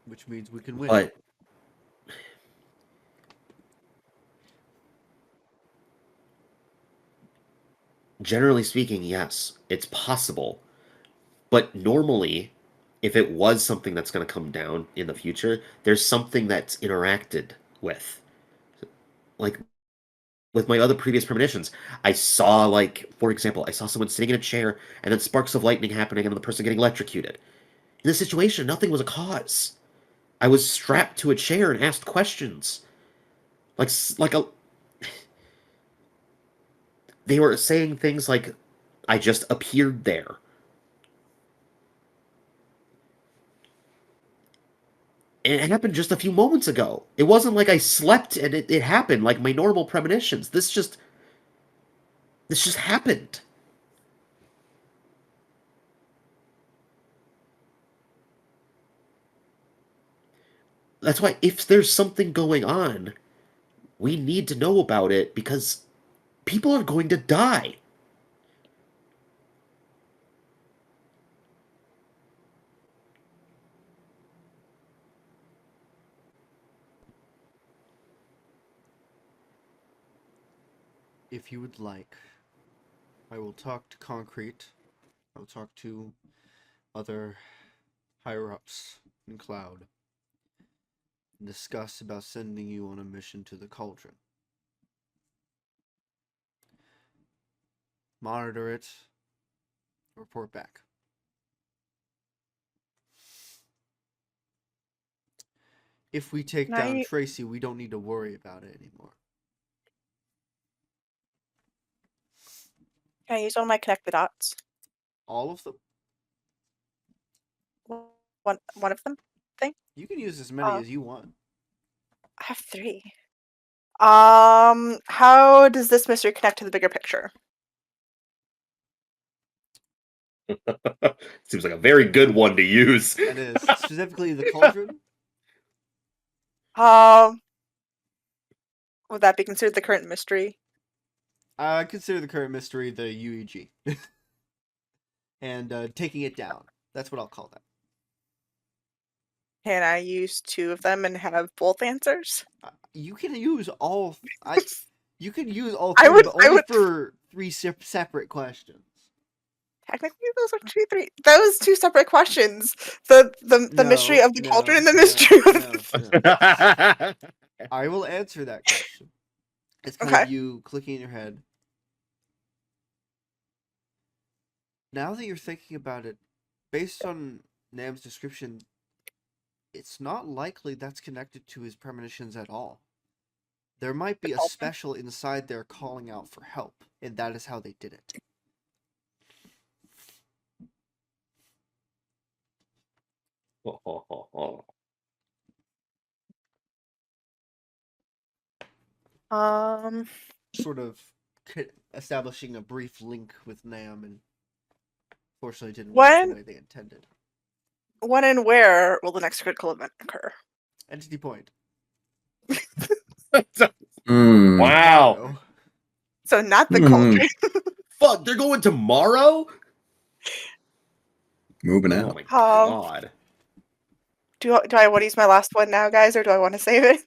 Which means we can win. but generally speaking, yes, it's possible. But normally, if it was something that's going to come down in the future, there's something that's interacted with. Like with my other previous premonitions, I saw, like, for example, I saw someone sitting in a chair and then sparks of lightning happening and the person getting electrocuted. In this situation, nothing was a cause. I was strapped to a chair and asked questions. Like a they were saying things like I just appeared there. And it happened just a few moments ago. It wasn't like I slept and it happened like my normal premonitions. This just happened. That's why if there's something going on, we need to know about it because people are going to die. If you would like, I will talk to Concrete. I will talk to other higher ups in Cloud and discuss about sending you on a mission to the Cauldron. Monitor it Report back. If we take Now down you- Tracy, we don't need to worry about it anymore. Can I use one of my connect the dots? All of them? One of them? You can use as many Oh. as you want. I have 3. How does this mystery connect to the bigger picture? Seems like a very good one to use. That is specifically the cauldron. Would that be considered the current mystery? I consider the current mystery the UEG. And taking it down. That's what I'll call that. Can I use 2 of them and have both answers? You can use all. You can use all I 3, would- but I only would- for 3 separate questions. Technically, those are 3. Those 2 separate questions. The mystery No, of the cauldron and the no, mystery of no. I will answer that question. It's kind Okay. of you clicking in your head. Now that you're thinking about it, based on Nam's description, it's not likely that's connected to his premonitions at all. There might be a cauldron? special inside there calling out for help, and that is how they did it. Sort of establishing a brief link with Nam, and fortunately didn't work the way they intended. When and where will the next critical event occur? Entity point. Wow. Tomorrow. So not the Hmm. cauldron. Fuck, they're going tomorrow? Moving Oh out. my god. Do I want to use my last one now, guys, or do I want to save it?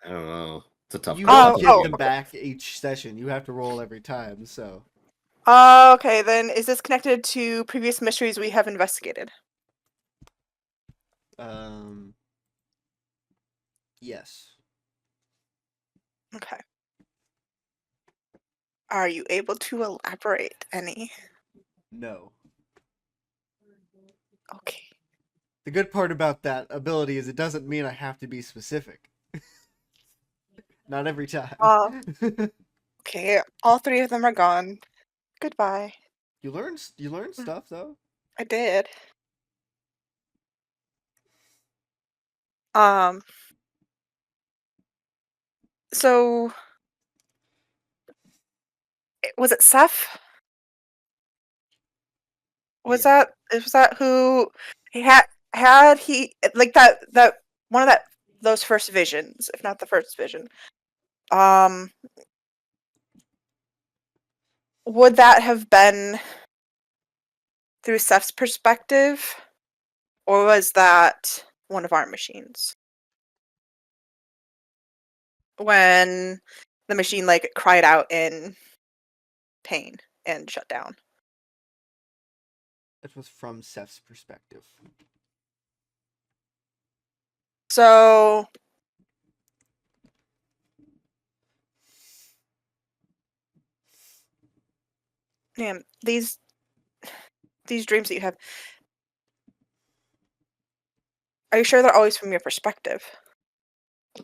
I don't know. It's a tough You call. don't get them back each session. You have to roll every time, so. Okay, then is this connected to previous mysteries we have investigated? Yes. Okay. Are you able to elaborate any? No. Okay. The good part about that ability is it doesn't mean I have to be specific. Not every time. Okay, all 3 of them are gone. Goodbye. You learn stuff though. I did. So was it Seth? Was that who he had he like that one of those first visions, if not the first vision? Would that have been through Seth's perspective, or was that one of our machines? When the machine like cried out in pain and shut down. It was from Seth's perspective. So damn, these dreams that you have, are you sure they're always from your perspective? I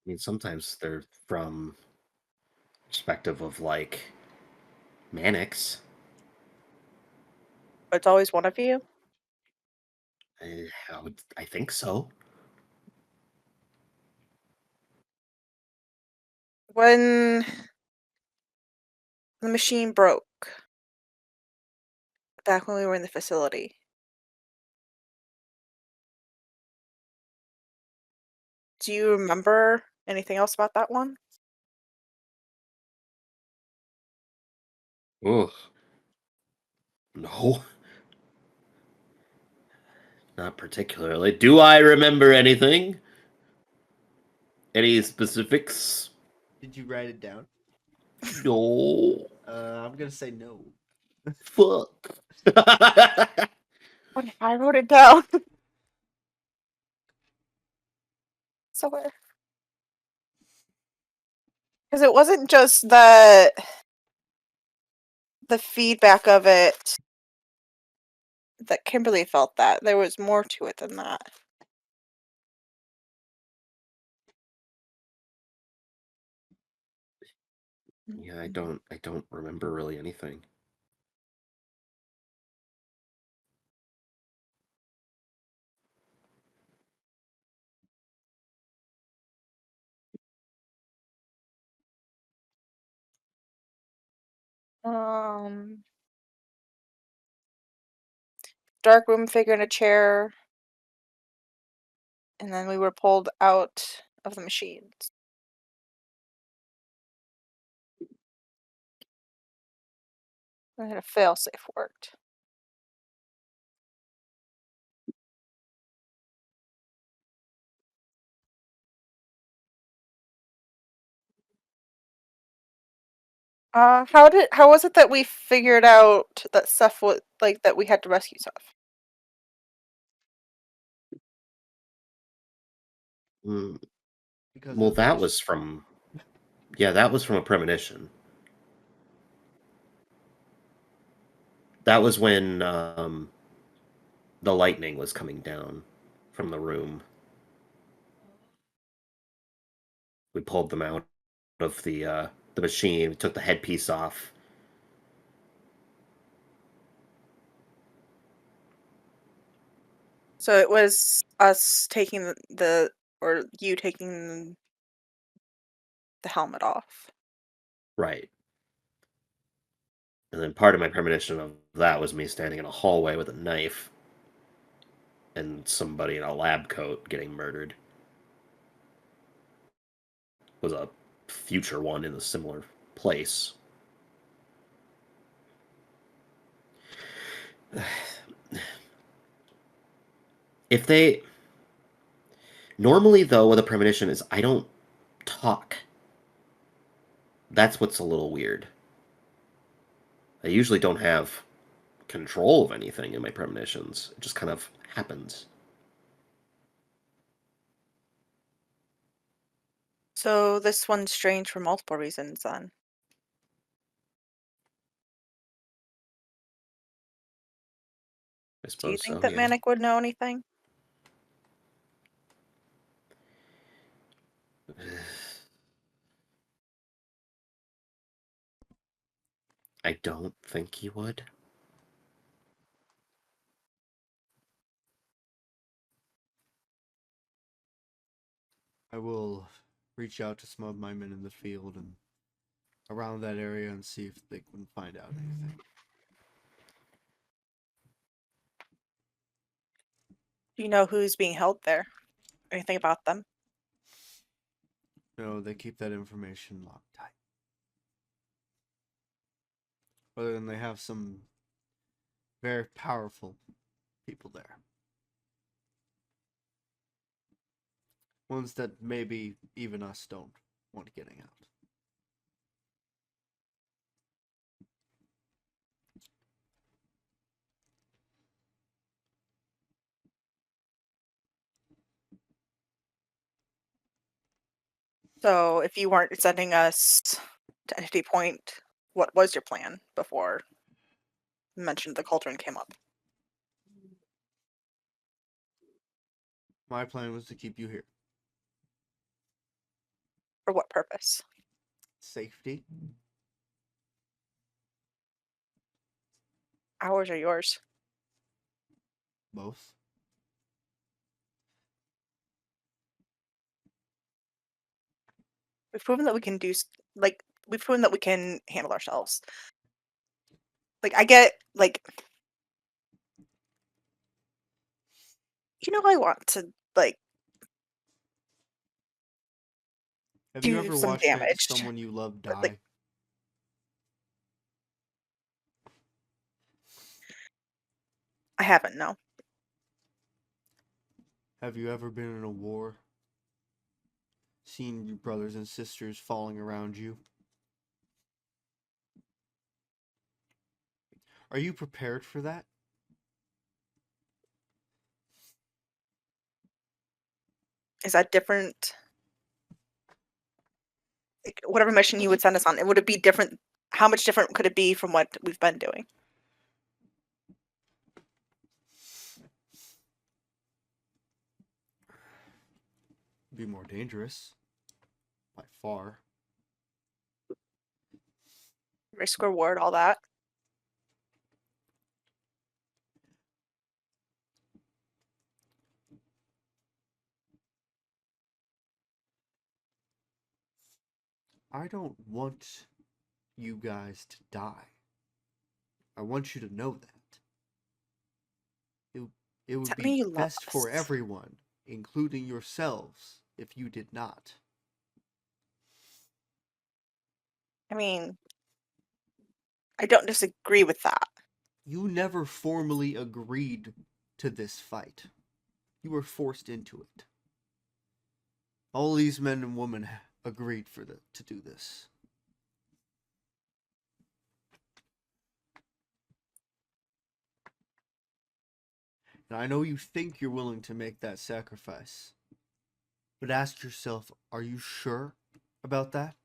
mean, sometimes they're from perspective of like Mannix. But it's always one of you? I think so. When the machine broke back when we were in the facility, do you remember anything else about that one? Ugh. No. Not particularly. Do I remember anything? Any specifics? Did you write it down? No. I'm gonna say no. Fuck. What if I wrote it down? Somewhere. Because it wasn't just that the feedback of it that Kimberly felt that there was more to it than that. Yeah, I don't remember really anything. Dark room figure in a chair, and then we were pulled out of the machines. And then a failsafe worked. How was it that we figured out that stuff was like that we had to rescue stuff? Mm, Because well, that information. was from that was from a premonition. That was when the lightning was coming down from the room. We pulled them out of the machine. We took the headpiece off. So it was us taking or you taking the helmet off. Right. And then part of my premonition of that was me standing in a hallway with a knife and somebody in a lab coat getting murdered. Was a future one in a similar place. If they normally though with a premonition is I don't talk. That's what's a little weird. I usually don't have control of anything in my premonitions. It just kind of happens. So this one's strange for multiple reasons then. I Do you suppose think so, that yeah. Manic would know anything? I don't think he would. I will reach out to some of my men in the field and around that area and see if they can find out anything. Do you know who's being held there? Anything about them? No, they keep that information locked tight. Other than they have some very powerful people there. Ones that maybe even us don't want getting out. So if you weren't sending us to Entity Point, what was your plan before you mentioned the cauldron came up? My plan was to keep you here. For what purpose? Safety. Ours or yours? Both. We've proven that we can we've proven that we can handle ourselves. Like I get I want to Have you do ever some watched damage, someone you love but die? I haven't. No. Have you ever been in a war? Seen your brothers and sisters falling around you? Are you prepared for that? Is that different? Like, whatever mission you would send us on, would it be different how much different could it be from what we've been doing? Be more dangerous. By far. Risk reward, all that. I don't want you guys to die. I want you to know that. It would Tell me be you love best for us. everyone, including yourselves, if you did not. I mean, I don't disagree with that. You never formally agreed to this fight. You were forced into it. All these men and women agreed to do this. And I know you think you're willing to make that sacrifice. But ask yourself, are you sure about that?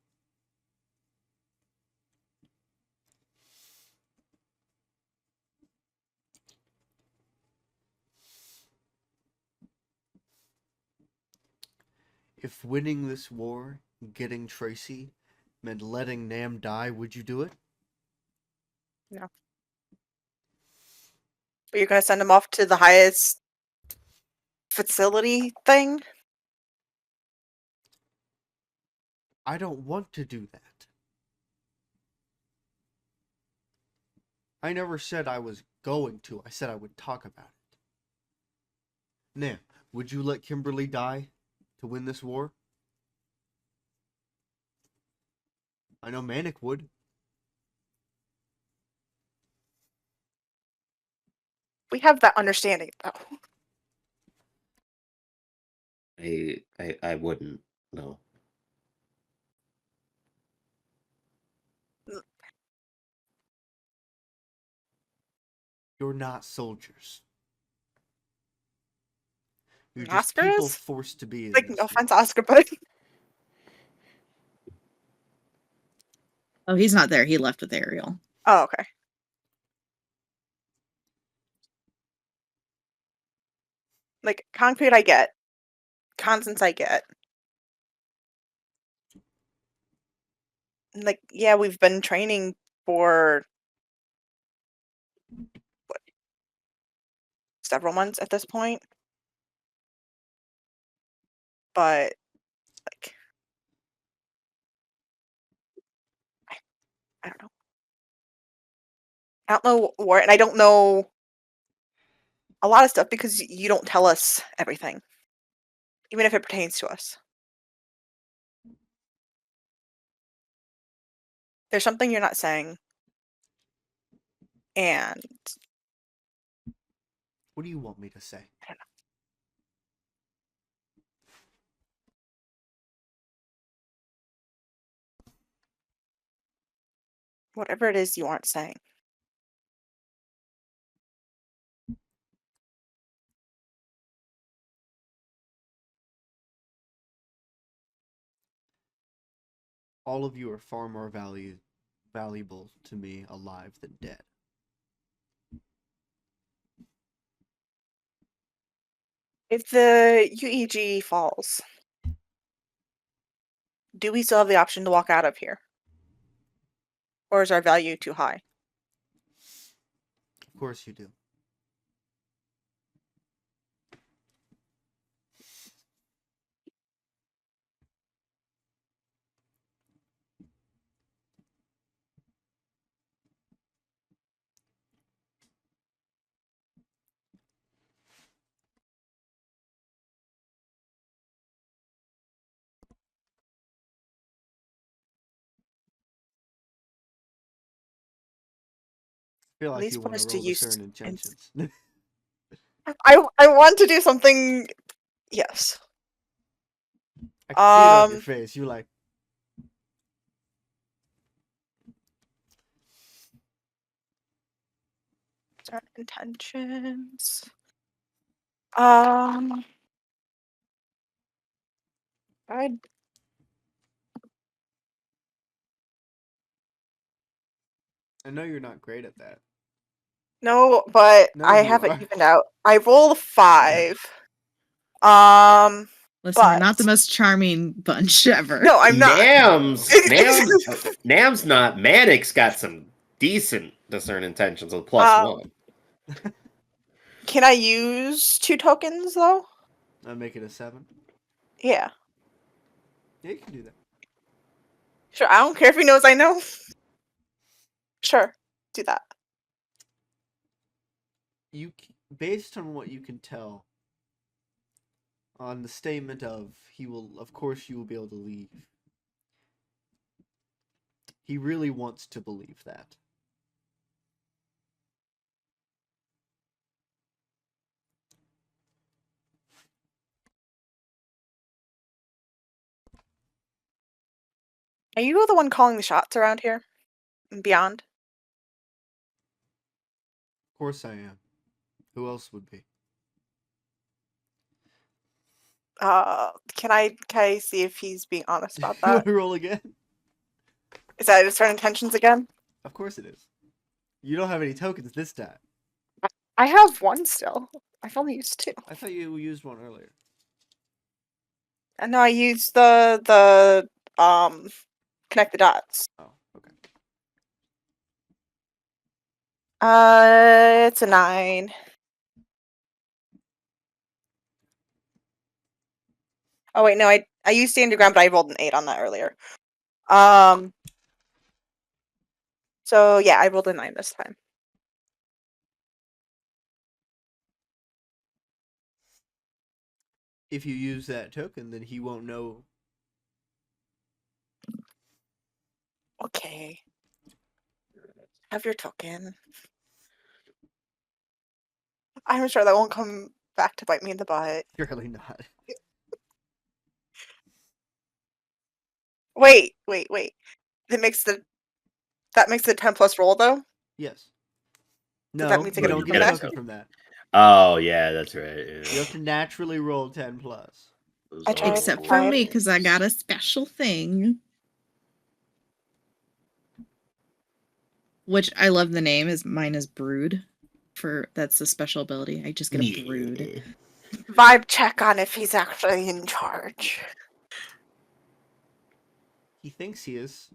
If winning this war, getting Tracy, meant letting Nam die, would you do it? No. But you're gonna send him off to the highest facility thing? I don't want to do that. I never said I was going to. I said I would talk about it. Nam, would you let Kimberly die to win this war? I know Manic would. We have that understanding, though. I wouldn't. No. You're not soldiers. You're just Oscar people is? forced to be in Like, this no war. offense, Oscar, but Oh, he's not there. He left with Ariel. oh, okay. Like, concrete, I get. Constance, I get. Like, yeah, we've been training for what, several months at this point. But like, I don't know. I don't know where, and I don't know a lot of stuff because you don't tell us everything, even if it pertains to us. There's something you're not saying, and What do you want me to say? I don't know. Whatever it is you aren't saying. All of you are far more valuable to me alive than dead. If the UEG falls, do we still have the option to walk out of here? Or is our value too high? Of course you do. I feel At like least you put want to us to roll use. discern intentions. I want to do something. Yes. I can see it on your Um. face. You like, Certain intentions. Um. I I know you're not great at that. No, but No, I you have it are. evened out. I roll a 5. Um, Listen, we're but not the most charming bunch ever. no, I'm not. Nam's not. Manic's got some decent discern intentions with +1. Can I use 2 tokens though? I make it a 7. Yeah, Yeah, you can do that. sure. I don't care if he knows I know. Sure, do that. Based on what you can tell, on the statement of of course you will be able to leave. He really wants to believe that. Are you the one calling the shots around here and beyond? Of course I am. Who else would be? Can I see if he's being honest about You that? want to roll again? Is that his certain intentions again? Of course it is. You don't have any tokens this time. I have 1 still. I've only used 2. I thought you used one earlier. And no, I used the connect the dots. Oh, okay. It's a 9. Oh wait, no, I used stand your ground, but I rolled an 8 on that earlier. So yeah, I rolled a 9 this time. If you use that token, then he won't know. Okay. Have your token. I'm sure that won't come back to bite me in the butt. Surely not. Wait. That makes the 10 plus roll though? Yes. Does No, that mean to you get a don't token get a back? token from that. Oh, yeah, that's right. Yeah. You have to naturally roll 10 plus. I tried. Except for Fine. me, because I got a special thing. Which I love the name. Mine is Brood. That's a special ability. I just get a brood. Vibe check on if he's actually in charge. He thinks he is.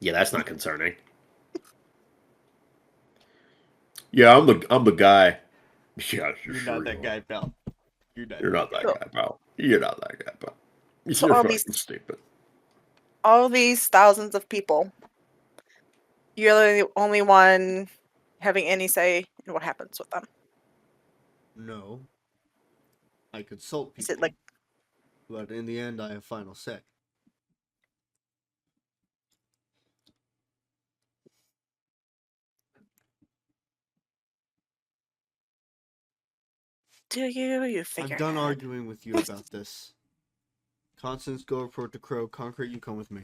Yeah, that's not concerning. Yeah, I'm the guy. Yeah, You're not that guy, pal. You're not. You're not that So- guy, pal. You're not that guy, pal. So You're all fucking these- stupid. All these thousands of people, you're the only one having any say in what happens with them. No. I consult Is people. it like But in the end, I have final say. do you figure? I'm done arguing with you about this. Constance, go report to Crow. Concrete, you come with me.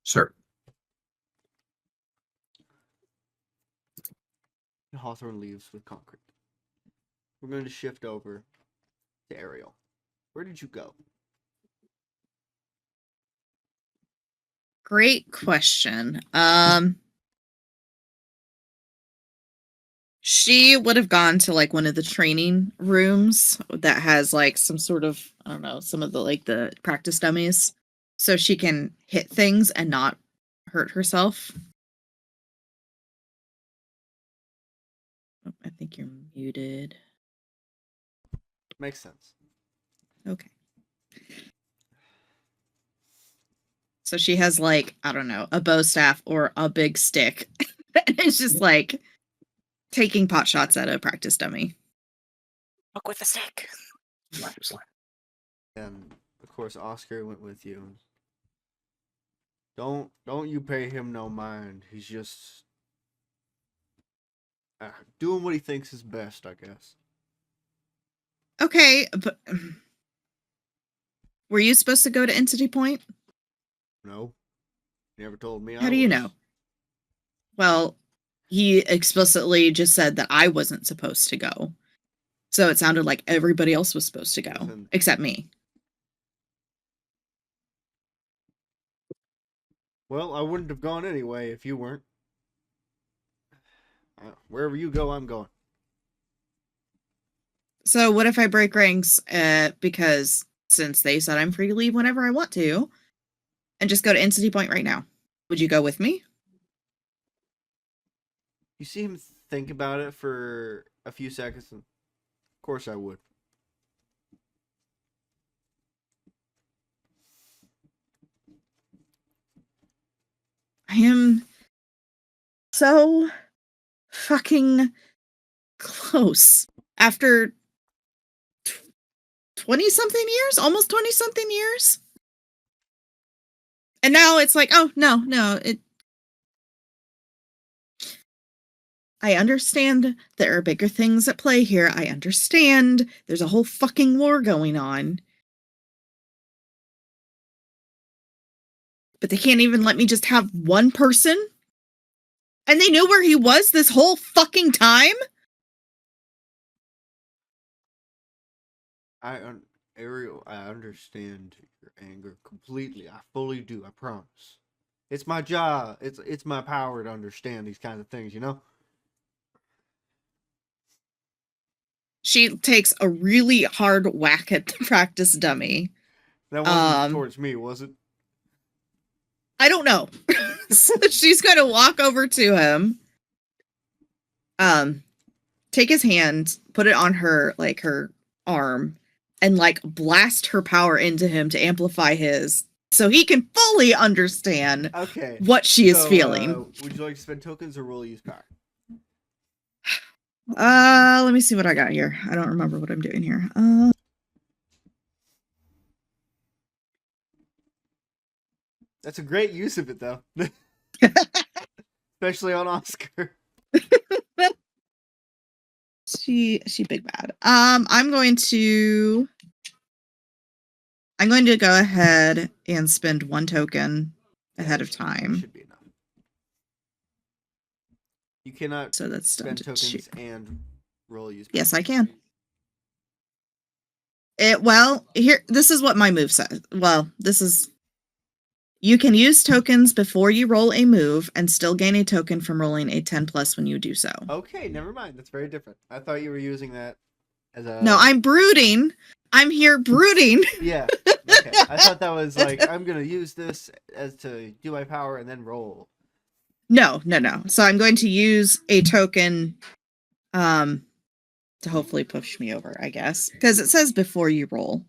Sir. And Hawthorne leaves with Concrete. We're going to shift over to Ariel. Where did you go? Great question. She would have gone to like one of the training rooms that has like some sort of, I don't know, some of the practice dummies, so she can hit things and not hurt herself. Oh, I think you're muted. Makes sense. Okay. So she has like, I don't know, a bow staff or a big stick. And it's just like taking pot shots at a practice dummy. Look with the stick. And of course, Oscar went with you. Don't you pay him no mind. He's just doing what he thinks is best, I guess. Okay, but were you supposed to go to Entity Point? No, he never told me. How do you know? Well, he explicitly just said that I wasn't supposed to go. So it sounded like everybody else was supposed to go, Listen. except me. Well, I wouldn't have gone anyway if you weren't. Wherever you go, I'm going. So what if I break ranks? Because since they said I'm free to leave whenever I want to, and just go to Entity Point right now, would you go with me? You see him think about it for a few seconds, and of course I would. I am so fucking close after 20 something years, almost 20 something years. And now it's like, oh, no, I understand there are bigger things at play here. I understand there's a whole fucking war going on. But they can't even let me just have one person? And they knew where he was this whole fucking time? Ariel, I understand your anger completely. I fully do. I promise. It's my job. It's my power to understand these kinds of things. You know. She takes a really hard whack at the practice dummy. That wasn't towards me, was it? I don't know. So she's going to walk over to him, take his hand, put it on her arm, and blast her power into him to amplify his, so he can fully understand what she is feeling. Would you like to spend tokens or roll use power? Let me see what I got here. I don't remember what I'm doing here. That's a great use of it, though. Especially on Oscar. She big bad. I'm going to go ahead and spend one token ahead of time. Should be enough. You cannot So that's spend tokens and roll use power. Yes, I can. This is what my move says. Well, this is, you can use tokens before you roll a move and still gain a token from rolling a 10+ when you do so. Okay, never mind. That's very different. I thought you were using that as a... No, I'm brooding. I'm here brooding. Yeah. Okay. I thought that was like, I'm going to use this as to do my power and then roll. No. So I'm going to use a token to hopefully push me over, I guess. Because it says before you roll.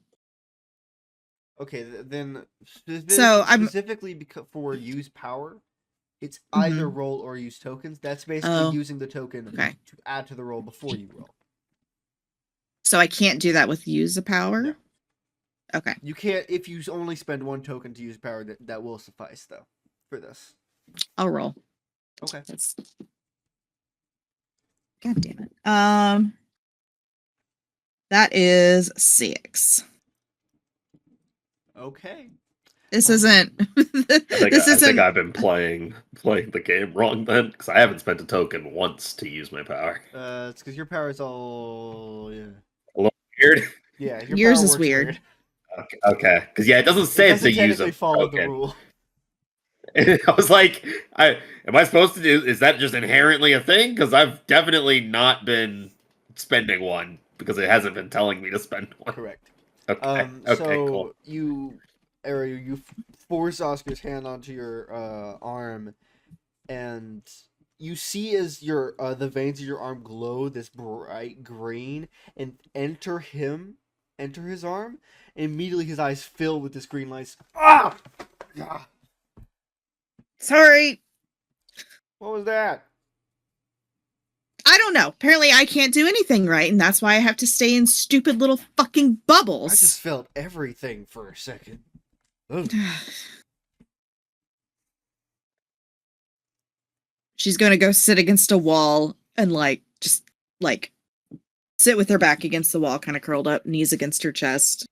Okay, then specifically for use power, it's either roll or use tokens. That's basically using the token to add to the roll before you roll. So I can't do that with use a power? No. Okay. You can't, if you only spend one token to use power, that will suffice, though, for this. I'll roll. Okay. God damn it. That is 6. Okay. This isn't. I think I've been playing the game wrong then, because I haven't spent a token once to use my power. It's because your power is all A little weird. Yeah, yours is weird. Okay, because it doesn't say it's to use a follow token. the rule. I was like, am I supposed to do? Is that just inherently a thing? Because I've definitely not been spending one because it hasn't been telling me to spend one. Correct. Okay. So cool. Ariel, you force Oscar's hand onto your arm, and you see as the veins of your arm glow this bright green and enter his arm, and immediately his eyes fill with this green light. Ah! Sorry. What was that? I don't know. Apparently I can't do anything right, and that's why I have to stay in stupid little fucking bubbles. I just felt everything for a second. She's going to go sit against a wall and just sit with her back against the wall, kind of curled up, knees against her chest,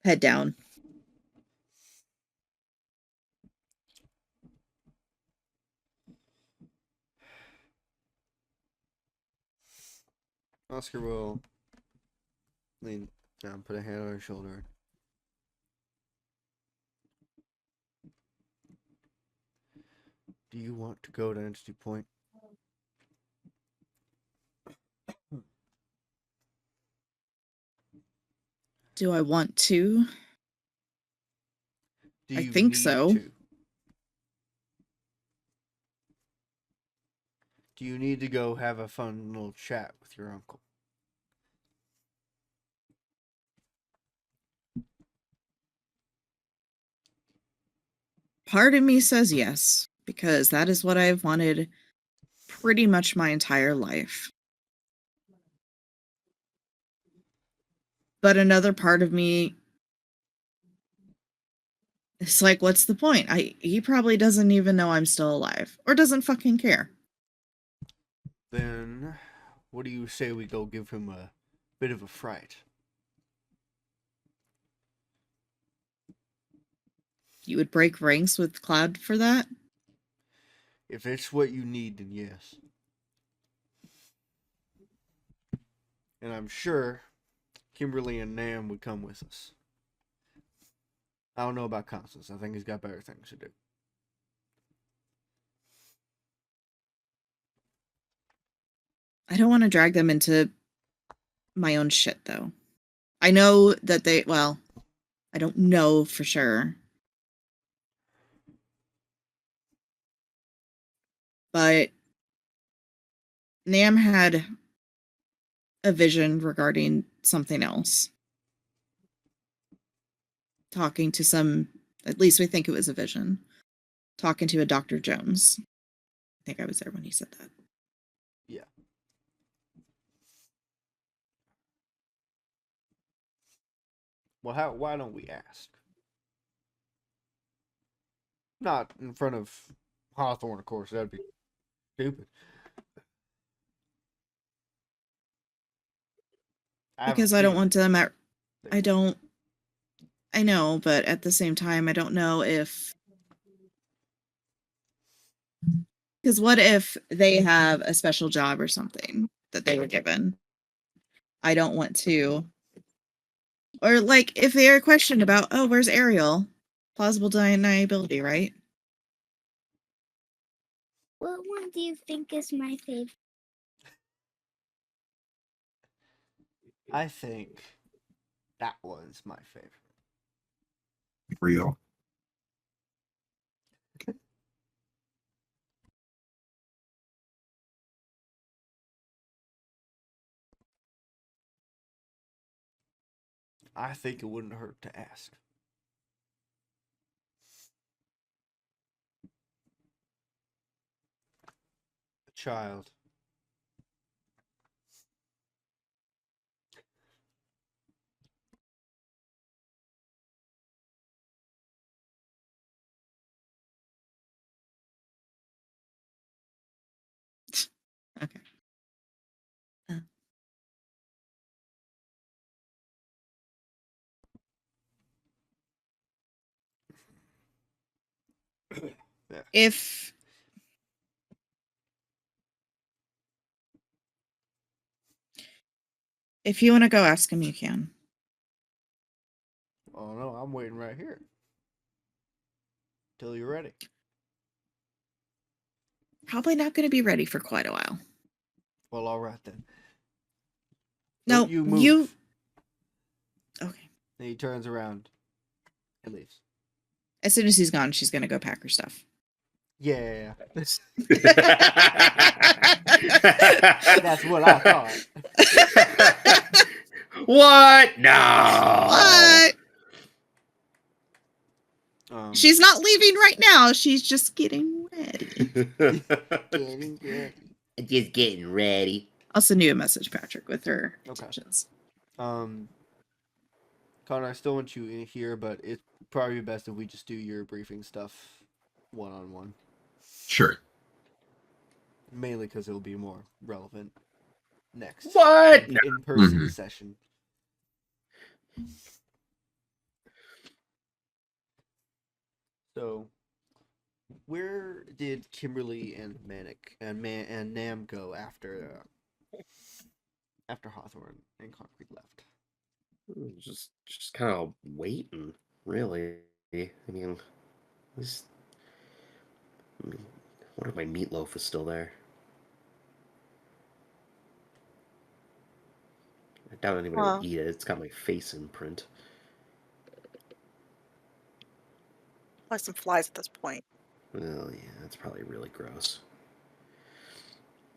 head down. Oscar will lean down, put a hand on her shoulder. Do you want to go to Entity Point? Do I want to? Do I you think need so. to? Do you need to go have a fun little chat with your uncle? Part of me says yes, because that is what I've wanted pretty much my entire life. But another part of me is like, what's the point? He probably doesn't even know I'm still alive, or doesn't fucking care. Then, what do you say we go give him a bit of a fright? You would break ranks with Cloud for that? If it's what you need, then yes. And I'm sure Kimberly and Nam would come with us. I don't know about Constance. I think he's got better things to do. I don't want to drag them into my own shit, though. I know that I don't know for sure. But Nam had a vision regarding something else. Talking to at least we think it was a vision. Talking to a Dr. Jones. I think I was there when he said that. Yeah. Well, why don't we ask? Not in front of Hawthorne, of course. That'd be stupid. Because I don't want them at... I know, but at the same time, I don't know if... Because what if they have a special job or something that they were given? I don't want to... Or, like, if they are questioned about, oh, where's Ariel? Plausible deniability, right? What one do you think is my favorite? I think that one's my favorite. Real. I think it wouldn't hurt to ask. A child. Okay. Yeah. If you want to go ask him, you can. Oh no, I'm waiting right here. Till you're ready. Probably not going to be ready for quite a while. Well, all right then. No, Don't you move. Okay. Then he turns around and leaves. As soon as he's gone, she's going to go pack her stuff. Yeah. That's That's what I thought. What? No. What? She's She's not leaving right now. She's just getting ready. getting ready. Just getting ready. I'll send you a message, Patrick, with her Okay. intentions. Connor, I still want you in here, but it's probably best if we just do your briefing stuff one-on-one. Sure. Mainly because it'll be more relevant next. What? In-person Mhm. session. So, where did Kimberly and and Nam go after Hawthorne and Concrete left? Just kind of waiting, really. I mean, wonder if my meatloaf is still there. I doubt anybody Huh. would eat it. It's got my face imprint. Probably some flies at this point. Well, yeah, that's probably really gross.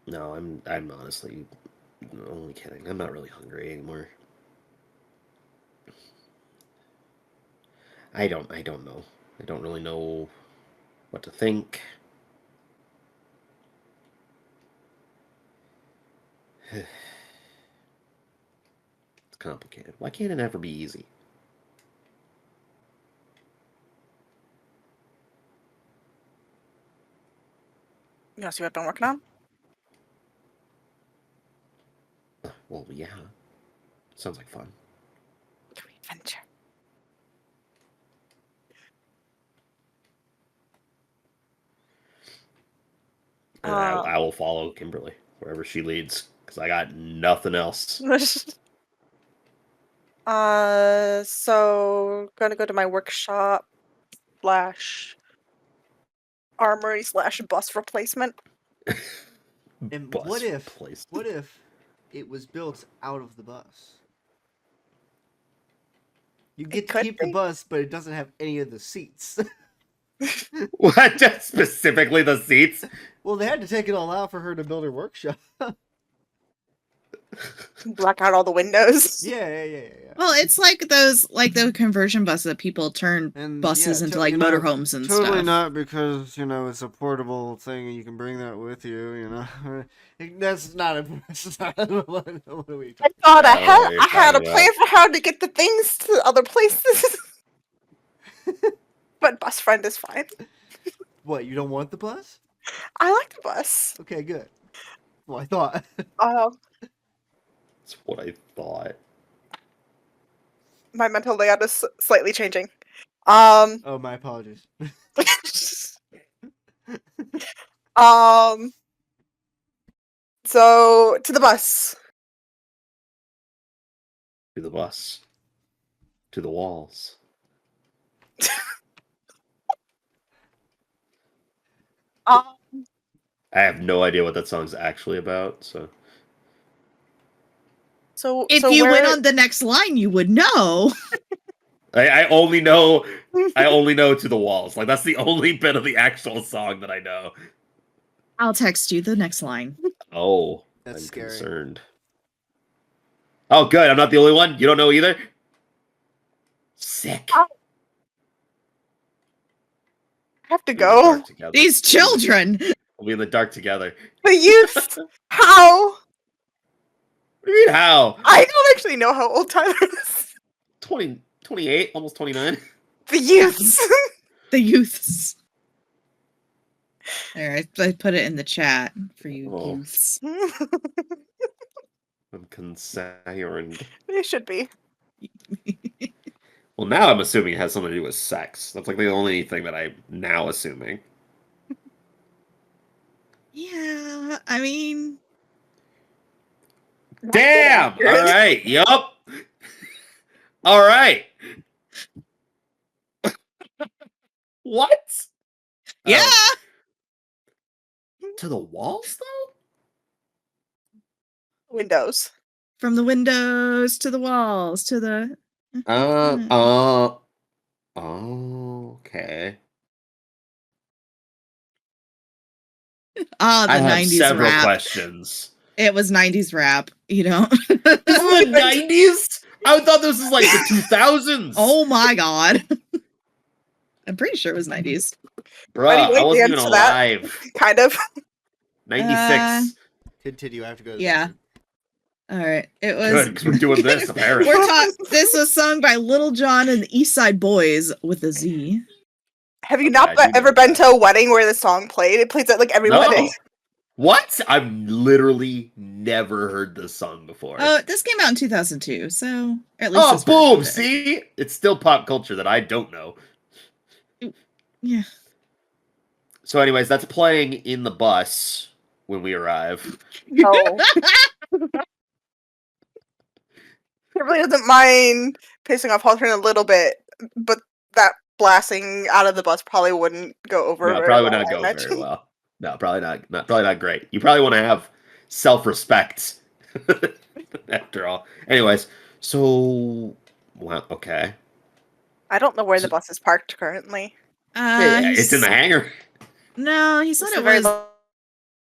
No, I'm honestly only kidding. I'm not really hungry anymore. I don't know. I don't really know what to think. It's complicated. Why can't it ever be easy? You want to see what I've been working on? Well, yeah. Sounds like fun. Adventure. And I will follow Kimberly wherever she leads because I got nothing else. So gonna go to my workshop / armory / bus replacement. And Bus what if replacement. it was built out of the bus? You get to could keep the be. bus, but it doesn't have any of the seats. What? Just specifically the seats? Well, they had to take it all out for her to build her workshop. Black out all the windows. Yeah. Well, it's like those, like the conversion buses that people turn And buses yeah, into like motorhomes and totally stuff. not because it's a portable thing and you can bring that with you. That's not a. What are we I talking? thought I Oh, you're had a talking plan for how to get the things to other places. But bus friend is fine. What, you don't want the bus? I like the bus. Okay, good. Well, I thought. That's what I thought. My mental layout is slightly changing. Oh, my apologies. So to the bus. To the bus. To the walls. Um, I have no idea what that song's actually about, so. so If so you where... went on the next line, you would know. I only know To the Walls. Like, that's the only bit of the actual song that I know. I'll text you the next line. Oh, That's I'm scary. concerned. Oh, good. I'm not the only one. You don't know either? Sick. I have to We'll be in the go. dark together. These children. We'll be in the dark together. The youth. How? What do you mean, how? I don't actually know how old Tyler is. 28, almost 29. The youths. The youths. There, I put it in the chat for you Oh. youths. I'm concerned. It should be. Well, now I'm assuming it has something to do with sex. That's like the only thing that I'm now assuming. Yeah, I mean, Damn! All right. Yup. All right. What? yeah. Oh. To the walls, though? Windows. From the windows to the walls to the. Okay. Ah, the I have 90s several rap. questions. It was 90s rap, you know. This is the 90s? I thought this was like the 2000s. Oh my god. I'm pretty sure it was 90s. Bruh, Anyway, I wasn't the even answer to that. alive. Kind of. 96. Continue. I have to go to the Yeah. bathroom. All right. It was. Good, because we're doing this, apparently. This was sung by Little John and the East Side Boys with a Z. Have you Okay, not I do know ever been that. to a wedding where the song played? It plays at like every No. wedding. What? I've literally never heard this song before. This came out in 2002, so at least. Oh, this boom! version did. See? It's still pop culture that I don't know. Yeah. So anyways, that's playing in the bus when we arrive. No. Kimberly doesn't mind pissing off Hawthorne a little bit, but that blasting out of the bus probably wouldn't go over No, very probably would well, not I go imagine. very well. No, probably not. Probably not great. You probably want to have self-respect. After all. Anyways, so well, okay. I don't know where the So- bus is parked currently. Yeah, it's in the hangar. No, he said It's a it very was.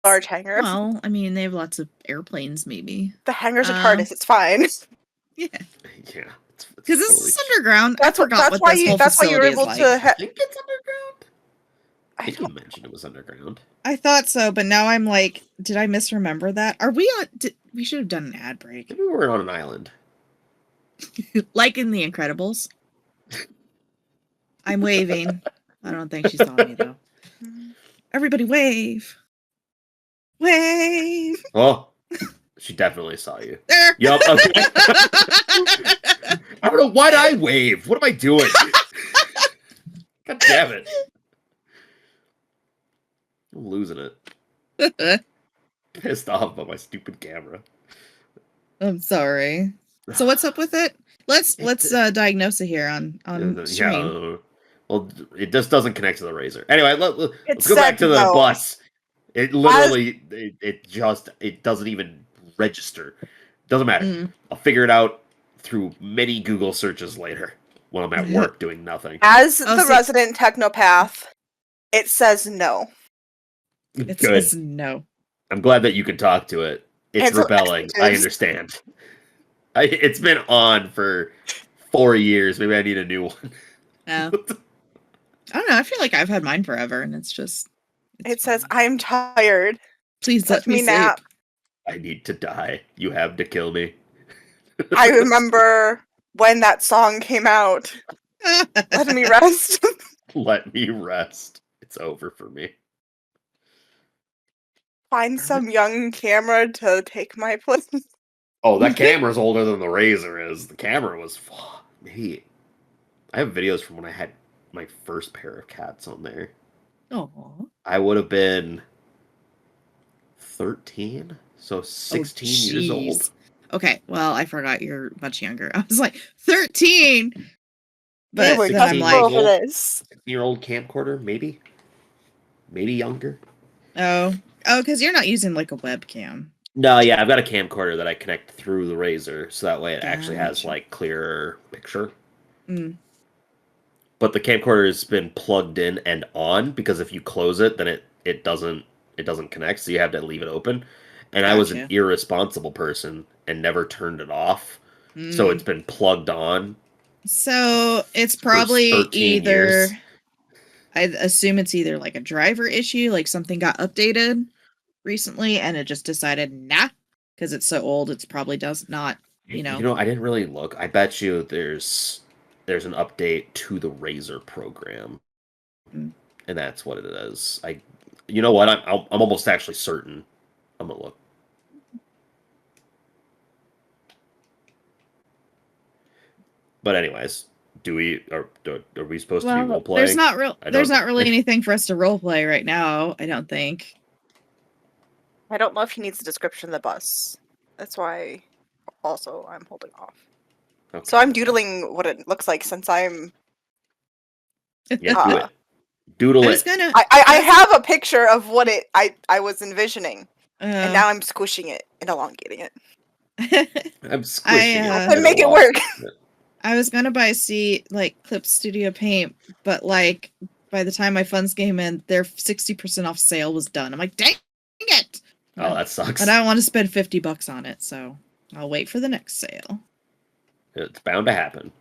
large hangar. Well, I mean, they have lots of airplanes, maybe. The hangar's at Um, TARDIS. It's fine. Yeah, Yeah, it's because this totally is underground. That's I forgot that's what why this you whole that's why you were facility is able like. to. I think it's underground. I I think you don't. mentioned it was underground. I thought so, but now I'm like, did I misremember that? Are we on? We should have done an ad break, Maybe we're on an island. like in The Incredibles. I'm waving. I don't think she saw me though. Everybody wave, wave. Oh, she definitely saw you. There. Yup. Okay. I don't know. Why'd I wave? What am I doing? God damn it. I'm losing it. Pissed off about my stupid camera. I'm sorry. So what's up with it? Let's diagnose it here on stream. Yeah. Well, it just doesn't connect to the Razor. Anyway, let's It go back said to the no. bus. It literally, it doesn't even register. Doesn't matter. Mm. I'll figure it out through many Google searches later when I'm at work doing nothing. As Oh, the see- resident technopath, it says no. It Good. says no. I'm glad that you can talk to it. It's Cancel rebelling. I messages. understand. It's been on for 4 years. Maybe I need a new one. No. I don't know. I feel like I've had mine forever, and it's just. It says, fine. "I'm tired. Please Let let me me nap." I need to die. You have to kill me. I remember when that song came out. sleep. Let me rest. Let me rest. It's over for me. Find some young camera to take my place. Oh, that camera's older than the Razor is. The camera was... Hey, I have videos from when I had my first pair of cats on there. Oh. I would have been 13, so 16 years old. Okay, well, I forgot you're much younger. I was like 13. They But were then I'm 16 like, over old. this. 16-year-old camcorder, maybe? Maybe younger? oh, because you're not using like a webcam. No, yeah, I've got a camcorder that I connect through the Razor, so that way it actually has Gotcha. like clearer picture. Mm. But the camcorder has been plugged in and on because if you close it, then it doesn't connect, so you have to leave it open. And I was an Gotcha. irresponsible person and never turned it off, so it's been plugged on. So it's for probably 13 either. years. I assume it's either like a driver issue, like something got updated recently, and it just decided nah, because it's so old. It's probably does not. You know. I didn't really look. I bet you there's an update to the Razor program, Mm. and that's what it is. You know what? I'm almost actually certain. I'm gonna look. But anyways, are we supposed to be role playing? There's not real. I There's don't- not really anything for us to role play right now. I don't think. I don't know if he needs a description of the bus. That's why also I'm holding off. Okay. So I'm doodling what it looks like since I'm Yeah, do uh, it. Doodle I it. was gonna. I have a picture of what I was envisioning. And Uh, now I'm squishing it and elongating it. I'm squishing it. I And make it work. I was gonna buy like Clip Studio Paint, but like by the time my funds came in, their 60% off sale was done. I'm like, dang it! Oh, that sucks. And I don't want to spend $50 on it, so I'll wait for the next sale. It's bound to happen.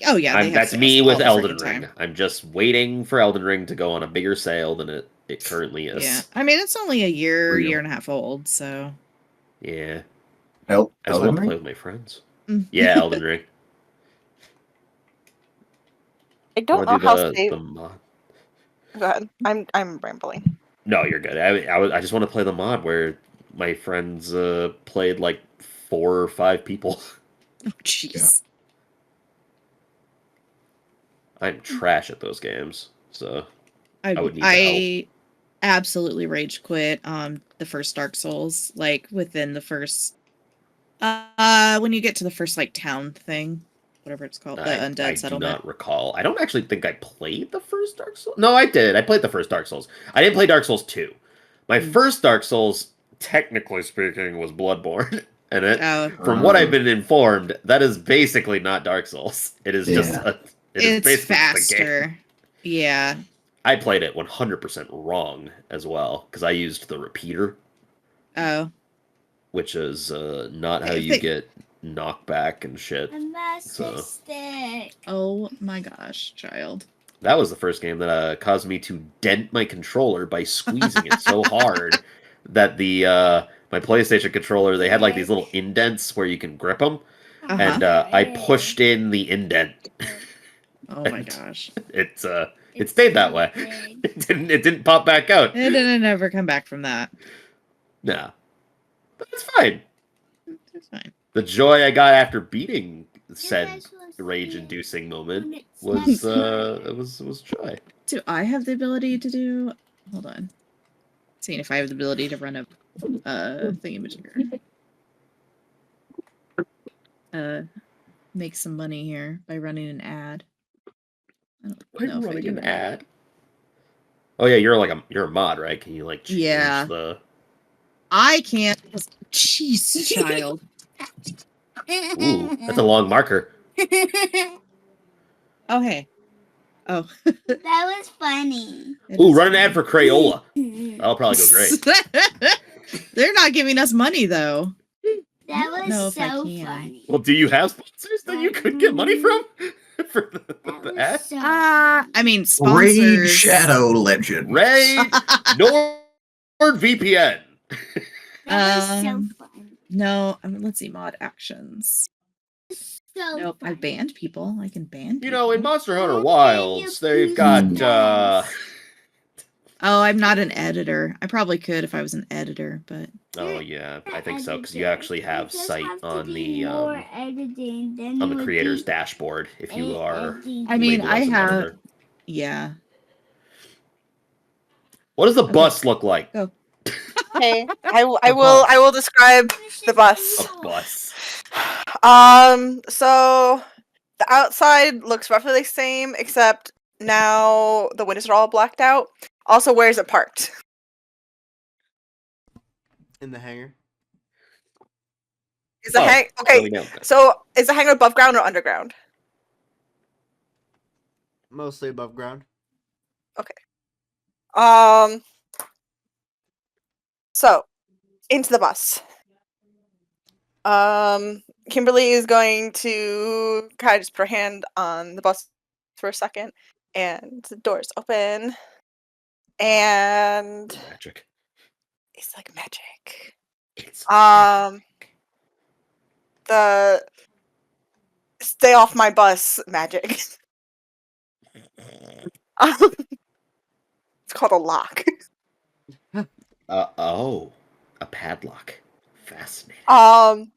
Oh yeah, they have That's sales me all with the Elden freaking Ring. time. I'm just waiting for Elden Ring to go on a bigger sale than it currently is. Yeah, I mean it's only a year Real. and a half old, so. Yeah. El- I just Elden want to Ring? play with my friends. Mm. Yeah, Elden Ring. I don't know Wanna do how the stable. mod? Go ahead. I'm rambling. No, you're good. I just want to play the mod where my friends played like 4 or 5 people. Oh jeez. I'm trash at those games, so I would need the I absolutely rage quit the first Dark Souls, like within the first when you get to the first like town thing, whatever it's called, the undead I do settlement. not recall. I don't actually think I played the first Dark Souls. No, I did. I played the first Dark Souls. I didn't play Dark Souls 2. My Mm. first Dark Souls, technically speaking, was Bloodborne. And Oh, from what I've been informed, that is basically not Dark Souls. It is just Yeah. it is it's basically just a game. faster. Yeah. I played it 100% wrong as well because I used the repeater, Oh. which is not how Hey, you get knockback and shit. A master So stick. Oh my gosh, child. that was the first game that caused me to dent my controller by squeezing it so hard that the my PlayStation controller, they had like these little indents where you can grip them, Uh-huh. and I pushed in the indent. Oh my and gosh. it stayed that way. It didn't pop back out. It didn't ever come back from that. Nah, but it's fine. It's fine. The joy I got after beating said guys wanna see rage-inducing moment when it's was not it was joy. Do I have the ability to do? Hold on. Seeing if I have the ability to run a thingamajigger. Make some money here by running an ad. I don't know I'm if I running do an or not. ad. Oh yeah, you're a mod, right? Can you like change Yeah. the? I can't. Jeez, child. Ooh, that's a long marker. Oh hey. Oh. That was funny. It Ooh, is run an ad funny. for Crayola. That'll probably go great. They're not giving us money though. That don't know was if I so can. funny. Well, do you have sponsors that you could get money from for That the was ad? so I mean Raid sponsors. Shadow Legend. Raid NordVPN. That was so Um, fun. No, let's see, mod actions. So Nope, I fun. banned people. I can ban people. You know, in Monster Hunter Okay, Wilds, you they've piece got of ass. Oh, I'm not an editor. I probably could if I was an editor, but Oh yeah, I think so because you Editor. actually have You just sight have to on be the more editing, then on it the would creator's be dashboard if you are I mean, labeled I as an have. editor. Yeah. What does the Okay. bus look like? Go. Okay, I A will bus. describe the bus. A bus. So the outside looks roughly the same, except now the windows are all blacked out. Also, where is it parked? In the hangar. Is the Oh, hang so okay? we know. So is the hangar above ground or underground? Mostly above ground. Um. So into the bus. Kimberly is going to kind of just put her hand on the bus for a second, and the doors open, and Magic. it's like magic. It's The stay off my bus magic. It's called a lock. oh, a padlock. Fascinating.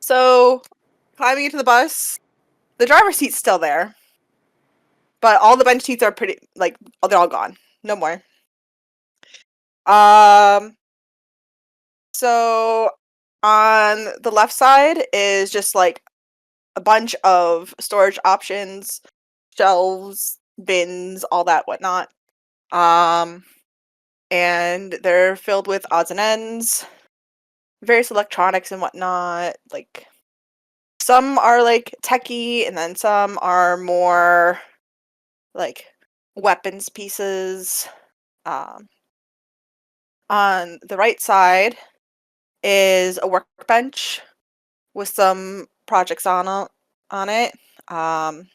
So climbing into the bus, the driver's seat's still there, but all the bench seats are pretty they're all gone. No more. So on the left side is just like a bunch of storage options, shelves, bins, all that whatnot. And they're filled with odds and ends, various electronics and whatnot. Like some are like techie, and then some are more like weapons pieces. On the right side is a workbench with some projects on it. And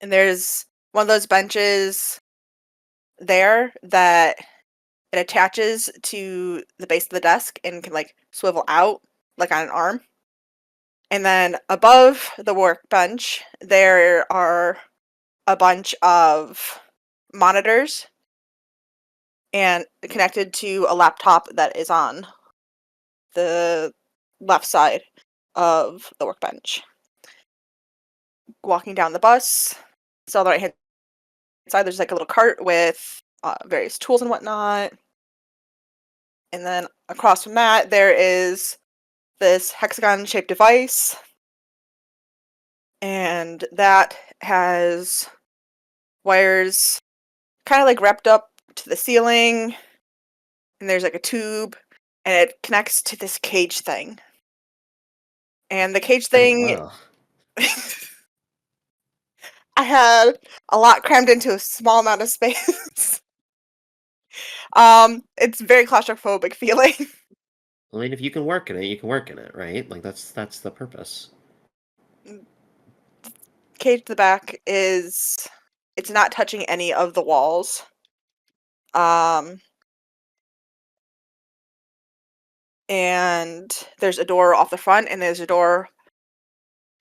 there's one of those benches there that it attaches to the base of the desk and can like swivel out like on an arm. And then above the workbench, there are a bunch of monitors and connected to a laptop that is on the left side of the workbench. Walking down the bus, so on the right hand side, there's like a little cart with various tools and whatnot. And then across from that, there is this hexagon-shaped device, and that has wires kind of like wrapped up to the ceiling and there's like a tube, and it connects to this cage thing. And the cage Oh, thing, wow. I had a lot crammed into a small amount of space. It's very claustrophobic feeling. I mean, if you can work in it, you can work in it, right? Like that's the purpose. Cage to the back is it's not touching any of the walls. And there's a door off the front, and there's a door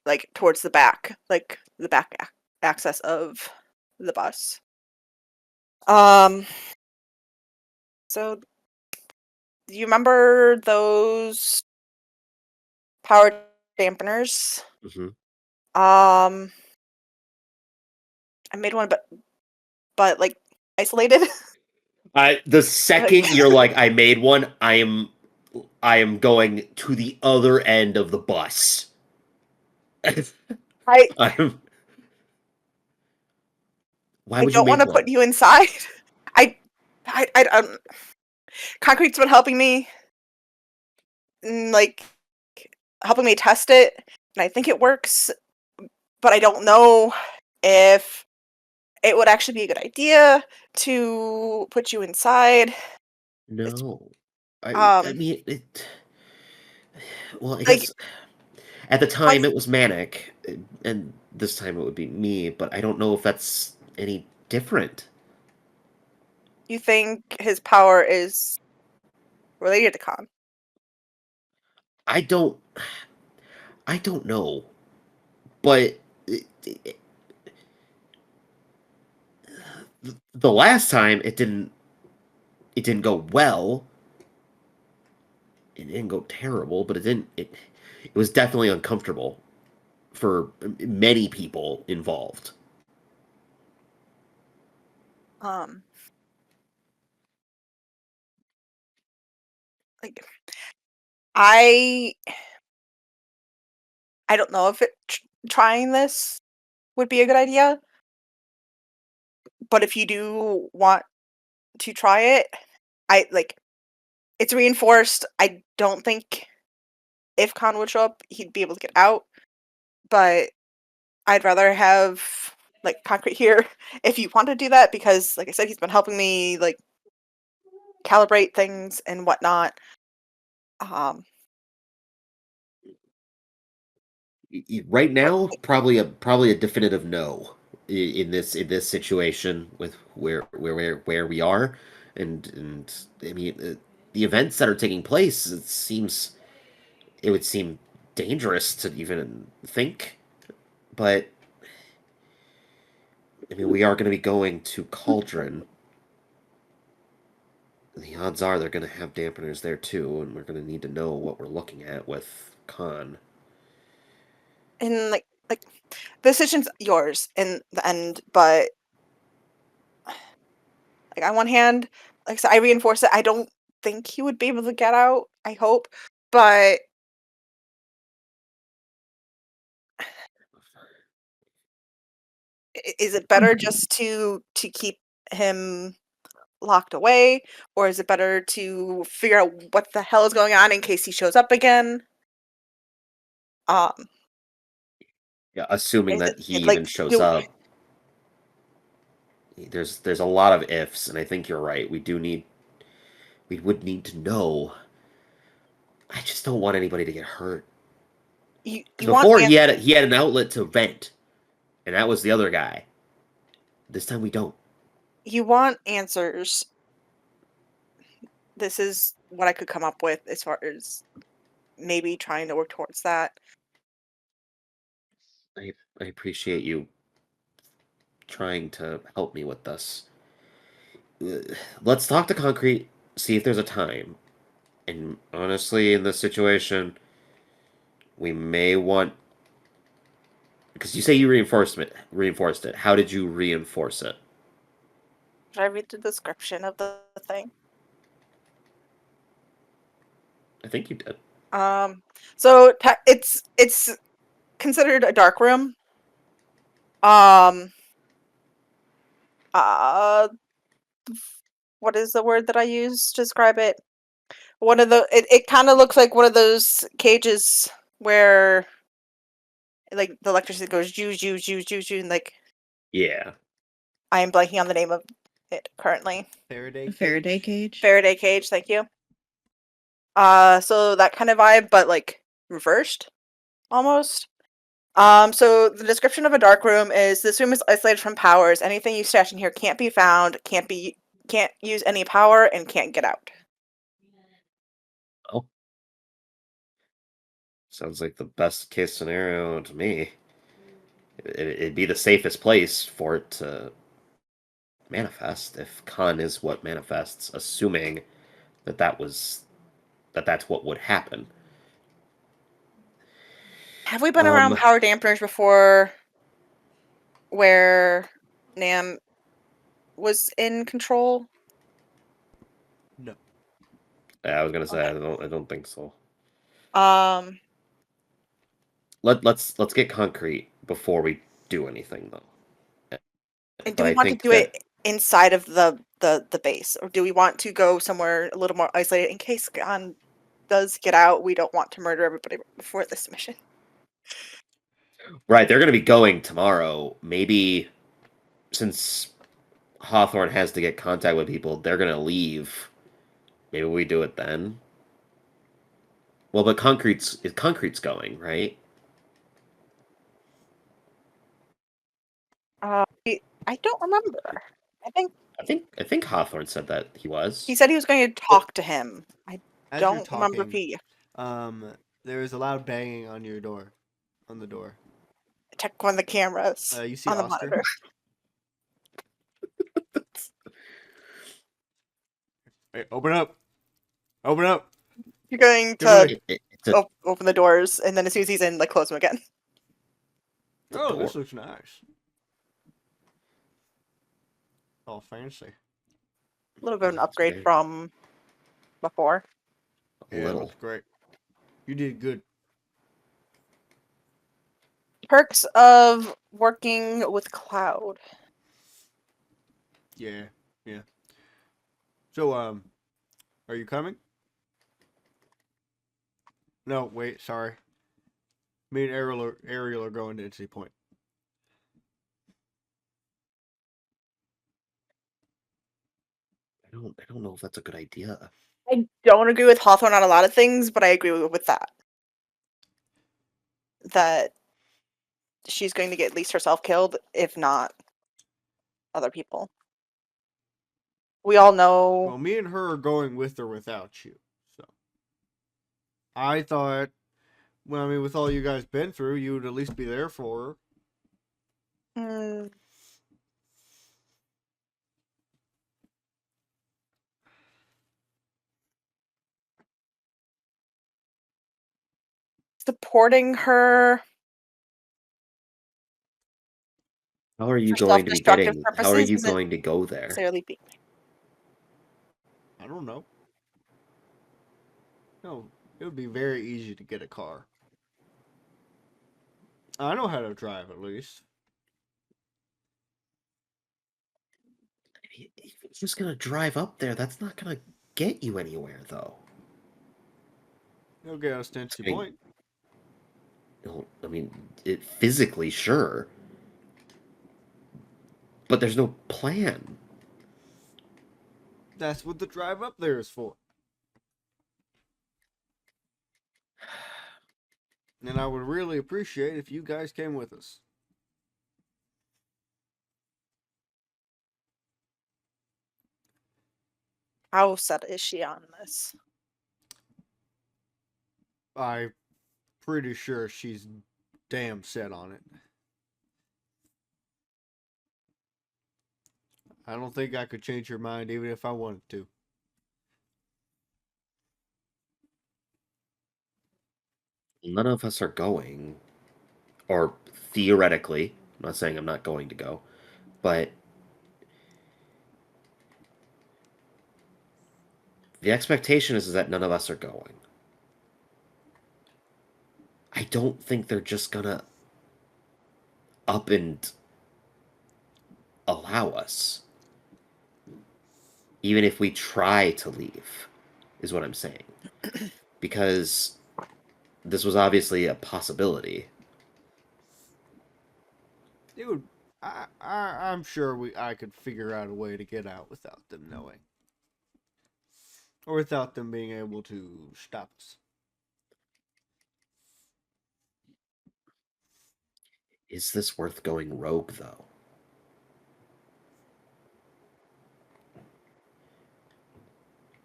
like towards the back, like the back access of the bus. So do you remember those power dampeners? Hmm. I made one, but like isolated. The second you're like, I made one, I am going to the other end of the bus. I I'm. Why I would you don't want make to put one? you inside. I Concrete's been helping me, like helping me test it, and I think it works. But I don't know if it would actually be a good idea to put you inside. It's No, I um mean it. Well, I like guess at the once time it was manic, and this time it would be me. But I don't know if that's any different. you think his power is related to Con. I don't. I don't know, but the last time it didn't. It didn't go well. It didn't go terrible, but it didn't. It was definitely uncomfortable for many people involved. Um, like I I don't know if trying this would be a good idea, but if you do want to try it, I like it's reinforced. I don't think if Con would show up, he'd be able to get out, but I'd rather have like concrete here if you want to do that because like I said, he's been helping me like calibrate things and whatnot. Um Right but now, probably a definitive no in this situation with where we are, and I mean the events that are taking place. It would seem dangerous to even think, but I mean we are going to be going to Cauldron. The odds are they're going to have dampeners there too, and we're going to need to know what we're looking at with Con. and like the decision's yours in the end, but like on one hand, like I said, I reinforce it. I don't think he would be able to get out. I hope, but is it better just to keep him locked away, or is it better to figure out what the hell is going on in case he shows up again? Um, Yeah, assuming is that he it even like shows do up. There's a lot of ifs, and I think you're right. We would need to know. I just don't want anybody to get hurt. Because you want before he had an outlet to vent, and that was the other guy. This time we don't. you want answers. This is what I could come up with as far as maybe trying to work towards that. I appreciate you trying to help me with this. Let's talk to Concrete, see if there's a time. And honestly, in this situation, we may want because you say you reinforced it. How did you reinforce it? Should I read the description of the thing? I think you did. So it's considered a dark room. Um, uh, what is the word that I use to describe it? One of the it kind of looks like one of those cages where like the electricity goes joo joo joo joo joo, and like Yeah. I am blanking on the name of it currently. Faraday A Faraday cage? cage. Faraday cage, thank you. So that kind of vibe, but like reversed almost. So the description of a dark room is this room is isolated from powers. Anything you stash in here can't be found, can't use any power, and can't get out. Oh. Sounds like the best case scenario to me. It'd be the safest place for it to manifest if Khan is what manifests, assuming that's what would happen. Have we been around power dampeners before where Nam was in control? No. Yeah, I was gonna say Okay. I don't think so. Let's get concrete before we do anything though. And do But we I want to think do it inside of the base, or do we want to go somewhere a little more isolated in case Khan does get out? We don't want to murder everybody before this mission. right, they're gonna be going tomorrow. Maybe since Hawthorne has to get contact with people, they're gonna leave. Maybe we do it then. Well, but concrete's going, right? I don't remember. I think Hawthorne said that he was. He said he was going to talk to him. I As you're don't remember if talking, he there is a loud banging on your door. On the door. checked one of the cameras You see on the Oscar? monitor. Hey, open up! Open up! You're going Kimberly. to open the doors, and then as soon as he's in, like close them again. Oh, this looks nice. All fancy. A little bit of an That's upgrade great. from before. A Yeah, little. looks great. You did good. Perks of working with cloud. Yeah, yeah. So, are you coming? No, wait, sorry. Me and Ariel are going to Entity Point. I don't know if that's a good idea. I don't agree with Hawthorne on a lot of things, but I agree with that. That she's going to get at least herself killed, if not other people. We all know. Well, me and her are going with or without you. So, I thought, well, I mean, with all you guys been through, you would at least be there for her. Mm, supporting her How are you for going to be self-destructive getting? purposes How are you isn't going to go there? necessarily be. I don't know. No, it would be very easy to get a car. I know how to drive, at least. If you're just gonna drive up there, that's not gonna get you anywhere, though. You'll get us to Entity Okay. Point. No, I mean, it physically, sure, but there's no plan. That's what the drive up there is for. And I would really appreciate if you guys came with us. How set is she on this? I'm pretty sure she's damn set on it. I don't think I could change her mind even if I wanted to. None of us are going, or theoretically, I'm not saying I'm not going to go, but the expectation is that none of us are going. I don't think they're just gonna up and allow us. even if we try to leave, is what I'm saying. Because this was obviously a possibility. It would. I'm sure I could figure out a way to get out without them knowing, or without them being able to stop us. Is this worth going rogue, though?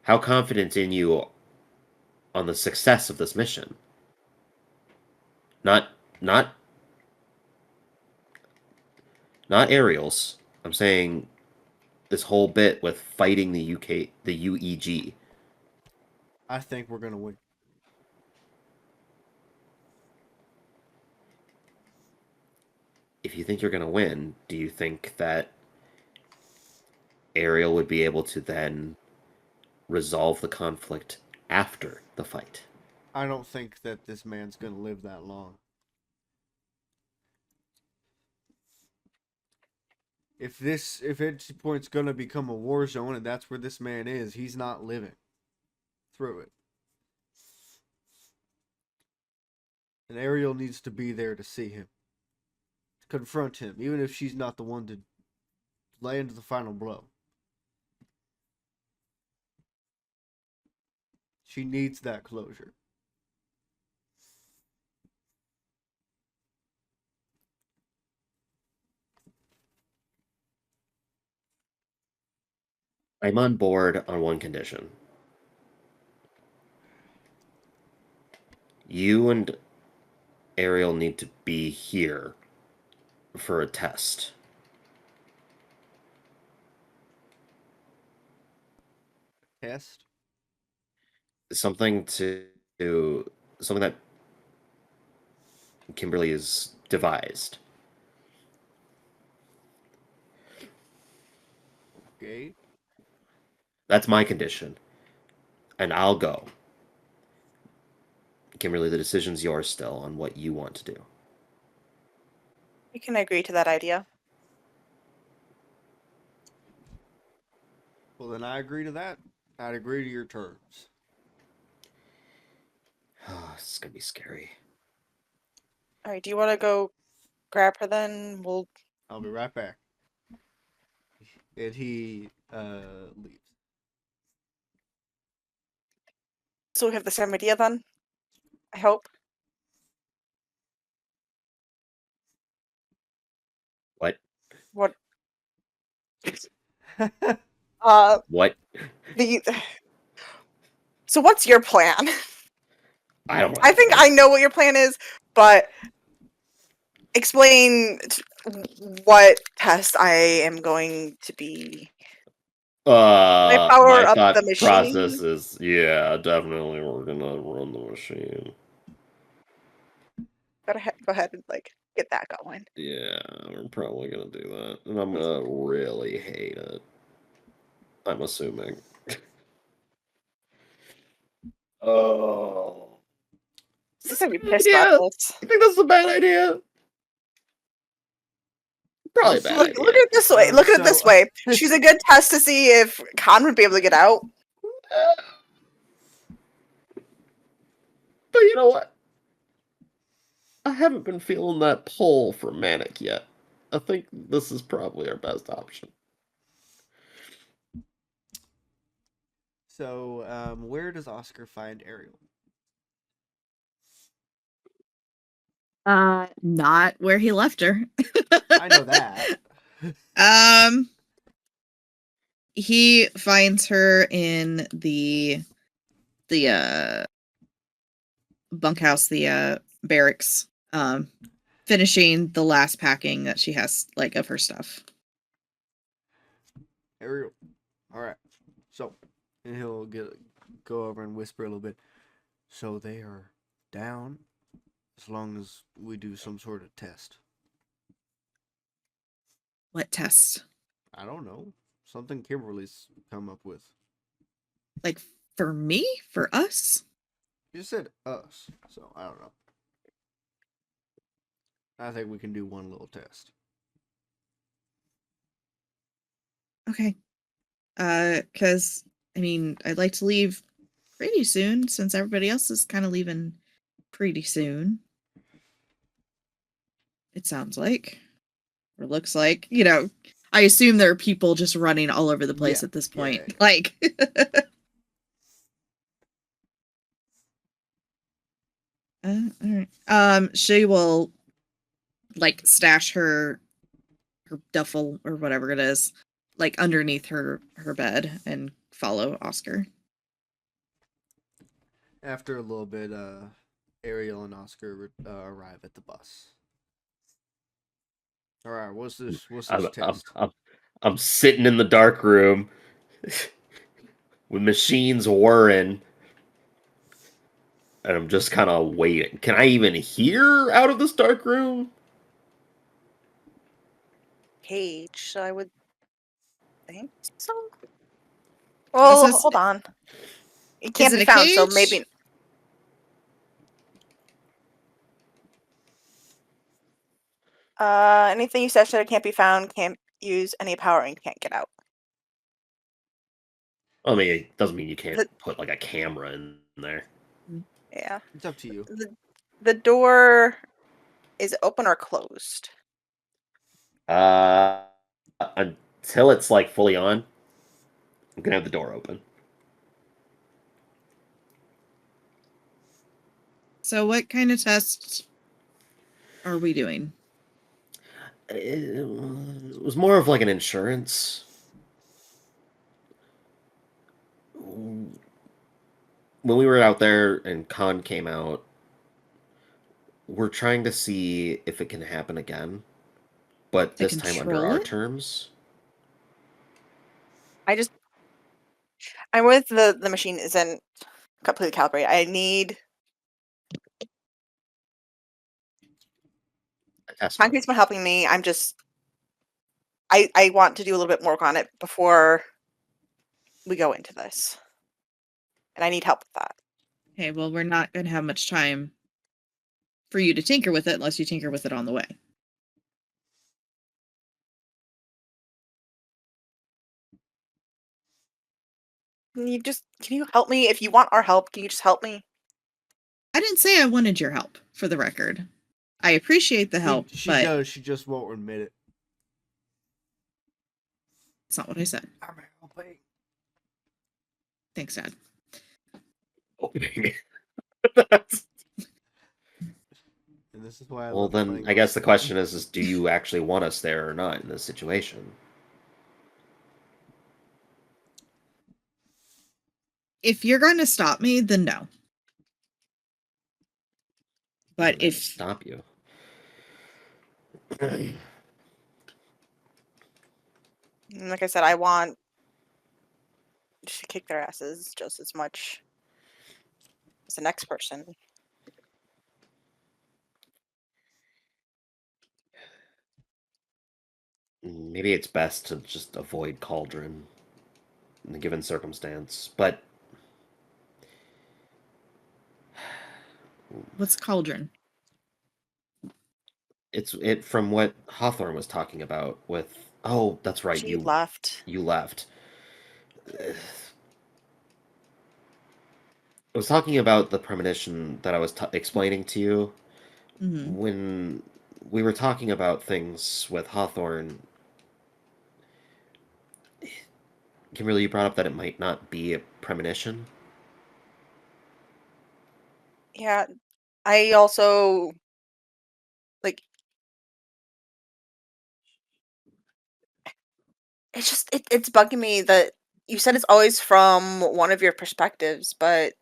How confident in you on the success of this mission? Not, not, not Ariel's. I'm saying this whole bit with fighting the UEG. I think we're gonna win. If you think you're gonna win, do you think that Ariel would be able to then resolve the conflict after the fight? I don't think that this man's gonna live that long. If its point's gonna become a war zone and that's where this man is, he's not living through it. And Ariel needs to be there to see him, to confront him, even if she's not the one to land the final blow. She needs that closure. I'm on board on one condition. You and Ariel need to be here for a test. Test? Something something that Kimberly has devised. Okay. That's my condition. And I'll go. Kimberly, the decision's yours still on what you want to do. We can agree to that idea. Well, then I agree to that. I'd agree to your terms. Oh, this is gonna be scary. All right, do you want to go grab her then? We'll. I'll be right back. And he leaves. So we have the same idea then? I hope. What? What? Uh, What? the. So what's your plan? I don't know. I think I know what your plan is, but explain what test I am going to be. power My up thought the machine? process is, yeah, definitely we're gonna run the machine. Go ahead and get that going. Yeah, we're probably gonna do that. And I'm gonna really hate it. I'm assuming. Oh. She's gonna be pissed about this. You think that's a bad idea? Probably a bad Look idea. at it this way. Look at it this way. She's a good test to see if Conor would be able to get out. But you know what? I haven't been feeling that pull for Manic yet. I think this is probably our best option. So, where does Oscar find Ariel? Not where he left her. I know that. He finds her in the bunkhouse, the barracks, finishing the last packing that she has of her stuff. Ariel. All right. So, and he'll go over and whisper a little bit. So they are down as long as we do some sort of test. What test? I don't know. Something Kimberly's come up with. For me? For us? You just said us, so I don't know. I think we can do one little test. Okay. Because I mean, I'd like to leave pretty soon since everybody else is kind of leaving pretty soon. It sounds like, or looks like, I assume there are people just running all over the place Yeah, at this yeah, point. yeah. Like, all right. She will like stash her duffel or whatever it is, like underneath her bed and follow Oscar. After a little bit, Ariel and Oscar arrive at the bus. All right, what's this? What's this I'm, I'm, test? I'm, I'm sitting in the dark room with machines whirring, and I'm just kind of waiting. Can I even hear out of this dark room? Cage, I would think so. Is Well, this- hold on. It Is can't it be a found, so cage? maybe. Anything you said that can't be found, can't use any power, and can't get out. I mean, it doesn't mean you can't The- put like a camera in there. Yeah. It's up to you. The door is open or closed. Until it's like fully on, I'm gonna have the door open. So what kind of tests are we doing? It was more of like an insurance. When we were out there and Con came out, we're trying to see if it can happen again, but To this time under control our it? terms. I'm with the machine isn't completely calibrated. I need A test run. Concrete's been helping me. I'm just I want to do a little bit more work on it before we go into this. And I need help with that. Okay, well, we're not going to have much time for you to tinker with it unless you tinker with it on the way. Can you help me? If you want our help, can you just help me? I didn't say I wanted your help, for the record. I appreciate the help, She but does. She just won't admit it. it's not what I said. I'm helping. Thanks, Dad. And this is why I Well, love then playing I guess the Ghost. question is do you actually want us there or not in this situation? If you're going to stop me, then no. But I'm gonna if stop you. And like I said, I want to kick their asses just as much as the next person. Maybe it's best to just avoid Cauldron in the given circumstance, but what's Cauldron? it's it from what Hawthorne was talking about with oh, that's right, She left. you left. I was talking about the premonition that I was explaining to you Hmm. when we were talking about things with Hawthorne. Kimberly, you brought up that it might not be a premonition. Yeah. I also like it's bugging me that you said it's always from one of your perspectives, but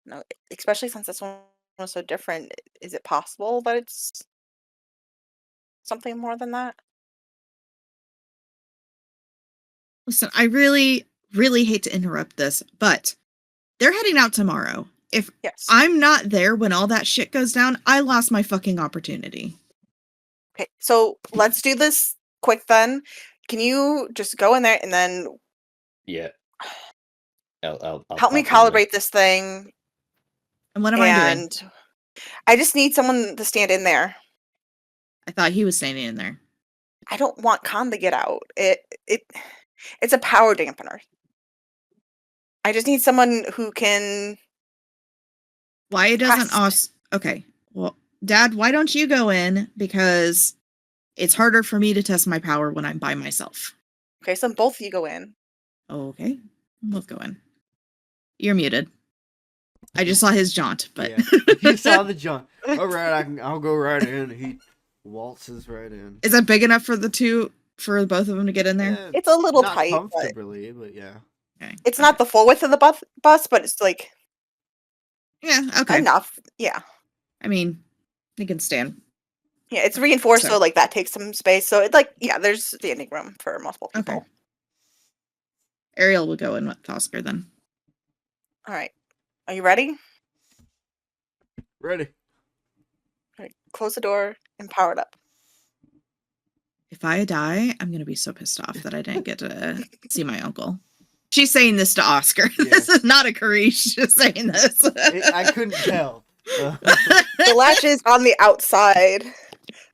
no, especially since this one was so different. Is it possible that it's something more than that? Listen, I really, really hate to interrupt this, but they're heading out tomorrow. If Yes. I'm not there when all that shit goes down, I lost my fucking opportunity. Okay, so let's do this quick then. Can you just go in there and then Yeah. I'll help me talk to you. calibrate this thing? And what am I doing? And I just need someone to stand in there. I thought he was standing in there. I don't want Khan to get out. It's a power dampener. I just need someone who can. Why doesn't Press. us? Okay, well, Dad, why don't you go in, because it's harder for me to test my power when I'm by myself. Okay, so both of you go in. Okay, we'll both go in. You're muted. I just saw his jaunt, but Yeah. You saw the jump. All right, I'll go right in. He waltzes right in. is that big enough for both of them to get in there? Eh, It's a little not tight, but comfortably, but yeah. Okay. it's not the full width of the bus, but it's like Yeah. Okay. enough. Yeah. I mean, you can stand. Yeah, it's reinforced, so So- like that takes some space. So it's like, yeah, there's standing room for multiple people. Okay. Ariel will go in with Oscar then. All right. Are you ready? Ready. All right. Close the door and power it up. If I die, I'm gonna be so pissed off that I didn't get to see my uncle. She's saying this to Oscar. Yeah. This is not a Karish just saying this. I couldn't tell. The latch is on the outside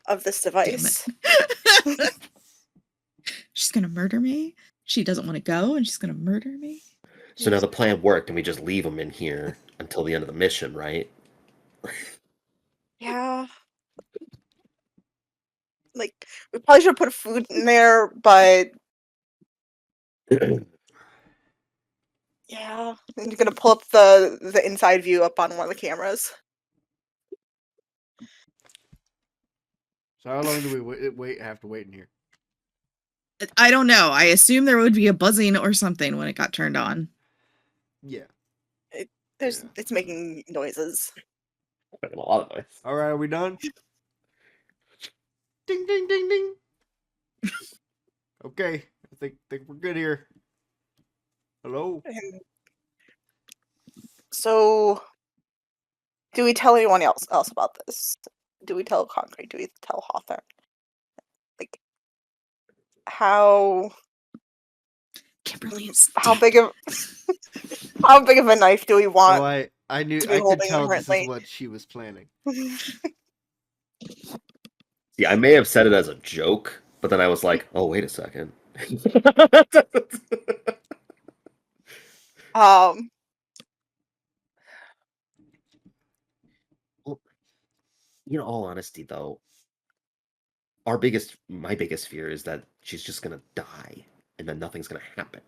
of this device. She's gonna murder me. She doesn't want to go, and she's gonna murder me. So now the plan worked, and we just leave them in here until the end of the mission, right? Yeah. Like, we probably should have put food in there, but yeah. And you're gonna pull up the inside view up on one of the cameras. So how long do we have to wait in here? I don't know. I assume there would be a buzzing or something when it got turned on. Yeah. It's making noises. A lot of noise. All right, are we done? Ding ding ding ding. Okay, I think we're good here. Hello. And so, do we tell anyone else about this? Do we tell Concrete? Do we tell Hawthorne? Like, how Kimberly is big of how big of a knife do we Oh, want? I knew to be I could holding tell this is currently. what she was planning. Yeah, I may have said it as a joke, but then I was like, oh, wait a second. um, Well, in all honesty, though, my biggest fear is that she's just gonna die, and then nothing's gonna happen.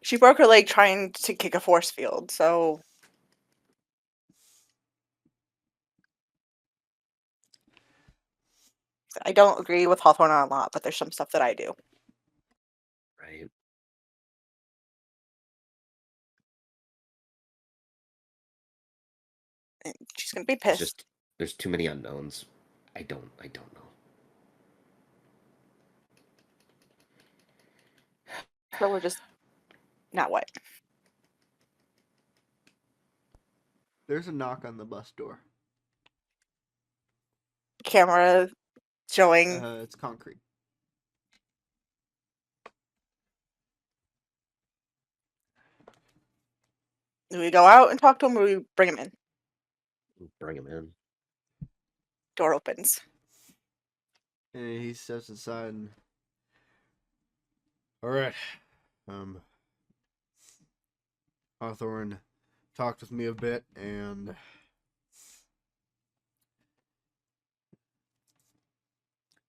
she broke her leg trying to kick a force field, so I don't agree with Hawthorne on a lot, but there's some stuff that I do. Right? And she's gonna be It's pissed. just there's too many unknowns. I don't know. So we're just not what? There's a knock on the bus door. Camera showing. It's concrete. Do we go out and talk to him, or we bring him in? Bring him in. Door opens. And he steps aside and all right. Hawthorne talked with me a bit and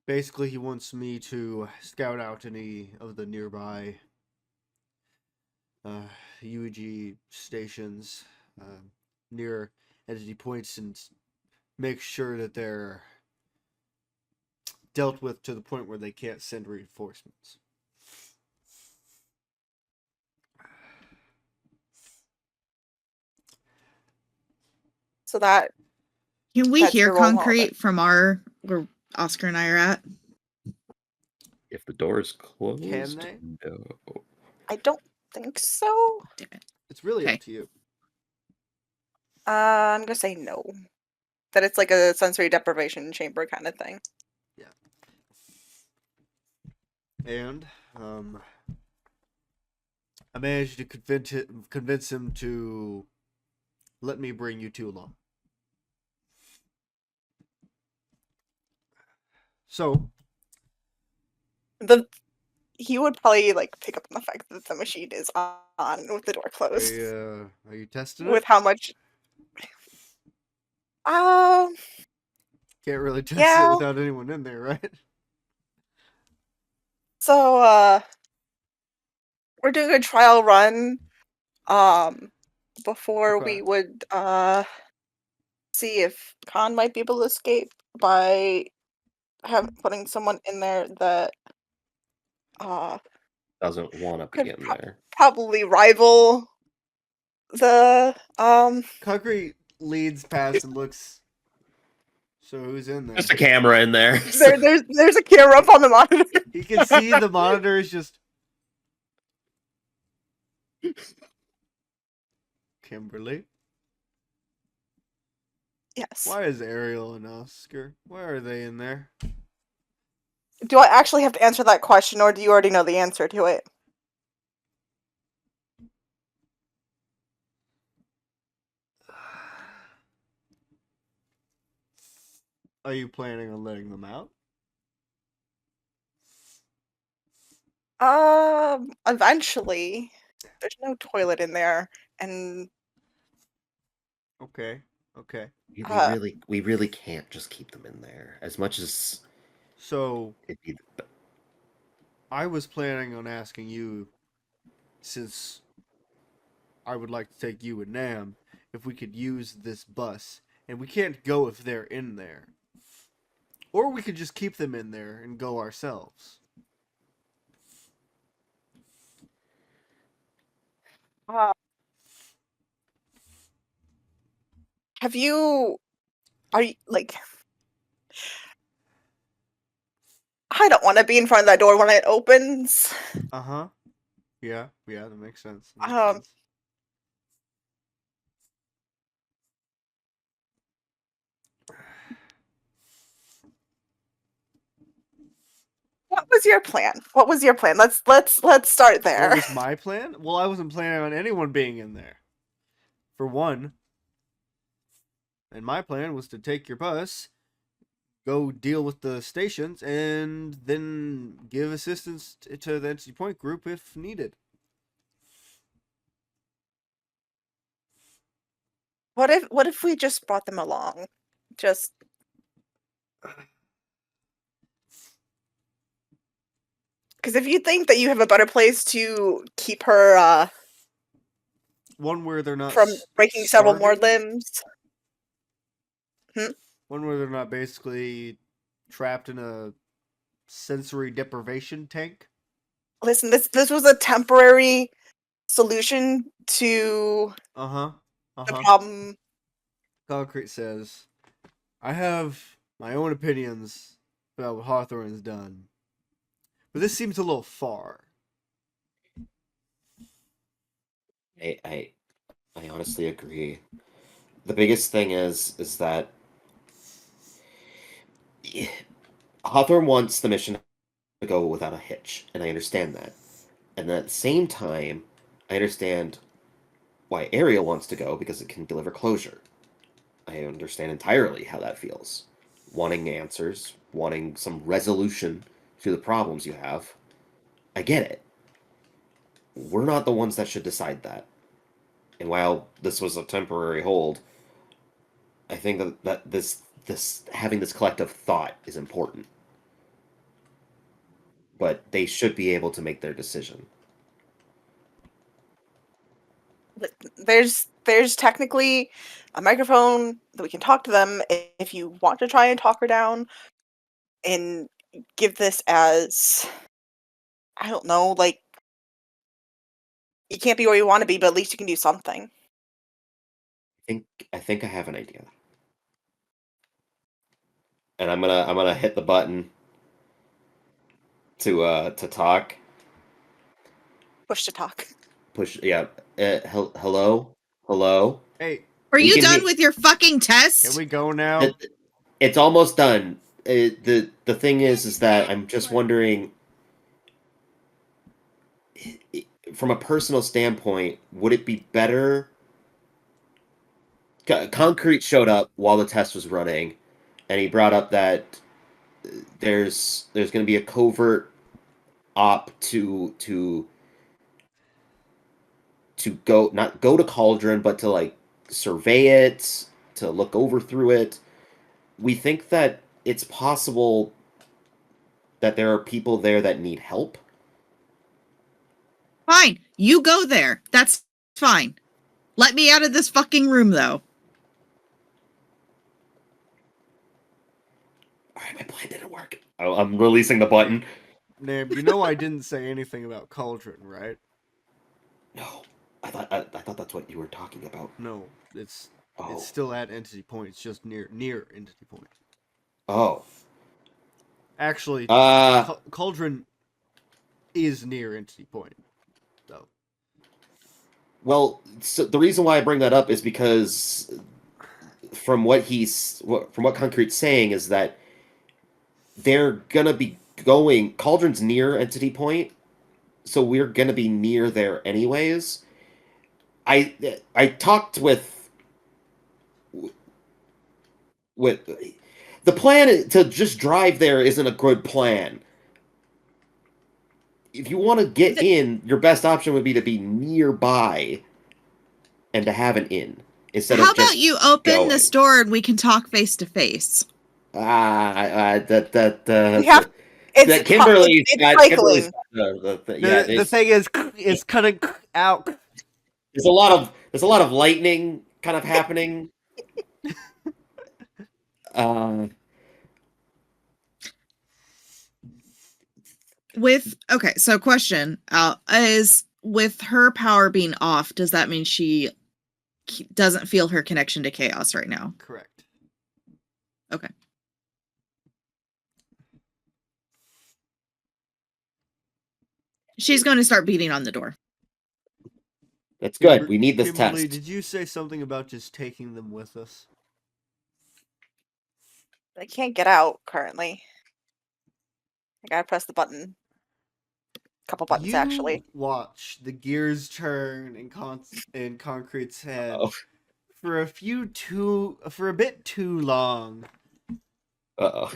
basically he wants me to scout out any of the nearby UEG stations near entity points and make sure that they're dealt with to the point where they can't send reinforcements. So that Can we That's hear your role model, concrete from where Oscar and I are at? If the door is closed, Can they? no. I don't think so. Damn it. It's really Okay. up to you. I'm gonna say no. That it's like a sensory deprivation chamber kind of thing. And I managed to convince him to let me bring you two along. So He would probably like pick up on the fact that the machine is on with the door closed. Are you testing With it? how much? Um, Can't really test it yeah. without anyone in there, right? So we're doing a trial run. Before Okay. we would see if Khan might be able to escape by putting someone in there that uh Doesn't want to be could in there. probably rival the Concrete leads past and looks. So who's in there? Just a camera in there. there's a camera up on the monitor. He can see the monitor is just. Kimberly? Yes. Why is Ariel and Oscar? Why are they in there? Do I actually have to answer that question, or do you already know the answer to it? Are you planning on letting them out? Eventually. There's no toilet in there, and Okay. Okay. We really can't just keep them in there. As much as So it'd be I was planning on asking you, since I would like to take you and Nam, if we could use this bus, and we can't go if they're in there. Or we could just keep them in there and go ourselves. uh, are you like? I don't want to be in front of that door when it opens. Uh-huh. Yeah, that makes sense. That makes Um, sense. What was your plan? What was your plan? Let's start there. What was my plan? Well, I wasn't planning on anyone being in there. For one. And my plan was to take your bus, go deal with the stations, and then give assistance to the entry point group if needed. What if we just brought them along? Just because if you think that you have a better place to keep her One where they're not from breaking several more starving. limbs. One where they're not basically trapped in a sensory deprivation tank. Listen, this was a temporary solution to Uh-huh. the problem. Concrete says, I have my own opinions about what Hawthorne's done. But this seems a little far. I honestly agree. The biggest thing is that Hawthorne wants the mission to go without a hitch, and I understand that. And at the same time, I understand why Ariel wants to go because it can deliver closure. I understand entirely how that feels. Wanting answers, wanting some resolution to the problems you have. I get it. We're not the ones that should decide that. And while this was a temporary hold, I think that this having this collective thought is important. But they should be able to make their decision. There's technically a microphone that we can talk to them if you want to try and talk her down and give this as, I don't know, like, you can't be where you want to be, but at least you can do something. I think I have an idea. And I'm gonna hit the button to talk. Push to talk. Push, yeah. Hello? Hello? Hey, Are You you can done hear- with your fucking test? can we go now? It's almost done. The thing is that I'm just wondering, from a personal standpoint, would it be better? Concrete showed up while the test was running, and he brought up that there's going to be a covert opt to go, not go to Cauldron, but to like survey it, to look over through it, we think that it's possible that there are people there that need help. Fine, you go there. That's fine. Let me out of this fucking room, though. All right, my plan didn't work. I'm releasing the button. Nib, you know I didn't say anything about Cauldron, right? No, I thought that's what you were talking about. No, it's Oh, still at Entity Point. It's just near Entity Point. oh. Actually, Cauldron is near Entity Point, though. Well, so the reason why I bring that up is because from what Concrete's saying is that they're gonna be going. Cauldron's near Entity Point, so we're gonna be near there anyways. I talked with the plan to just drive there isn't a good plan. If you want to get in, your best option would be to be nearby and to have an in instead How of just about you open going. this door and we can talk face to face? We have it's Kimberly's it's got, cycling. The thing is, it's cutting out. There's a lot of lightning kind of happening. So question is, with her power being off, does that mean she doesn't feel her connection to chaos right now? Correct. Okay. She's going to start beating on the door. That's good. We need this Kimberly, test. did you say something about just taking them with us? I can't get out currently. I gotta press the button. A couple buttons, You actually. watch the gears turn in Concrete's head for a bit too long. Uh-oh.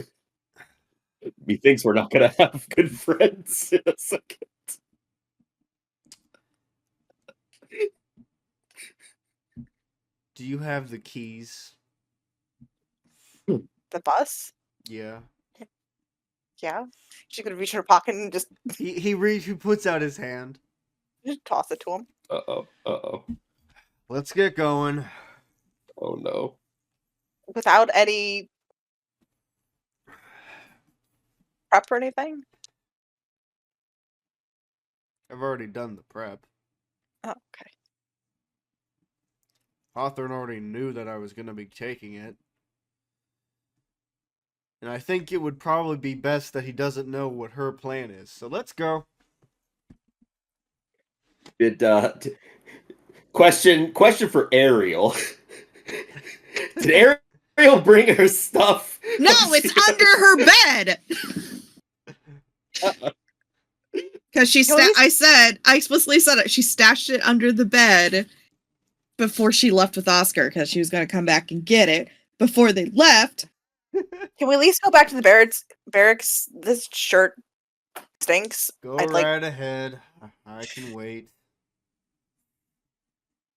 Methinks we're not gonna have good friends in a second. Do you have the keys? The bus? Yeah. Yeah. She's gonna reach in her pocket and just He puts out his hand. toss it to him. Uh-oh. Let's get going. Oh no. Without any prep or anything? I've already done the prep. Oh, okay. Hawthorne already knew that I was going to be taking it. And I think it would probably be best that he doesn't know what her plan is. So let's go. Question for Ariel. Did Ariel bring her stuff? No, it's under her bed. Because I explicitly said it. She stashed it under the bed before she left with Oscar, because she was going to come back and get it before they left. Can we at least go back to the barracks? This shirt stinks. Go I'd like right ahead. I can wait.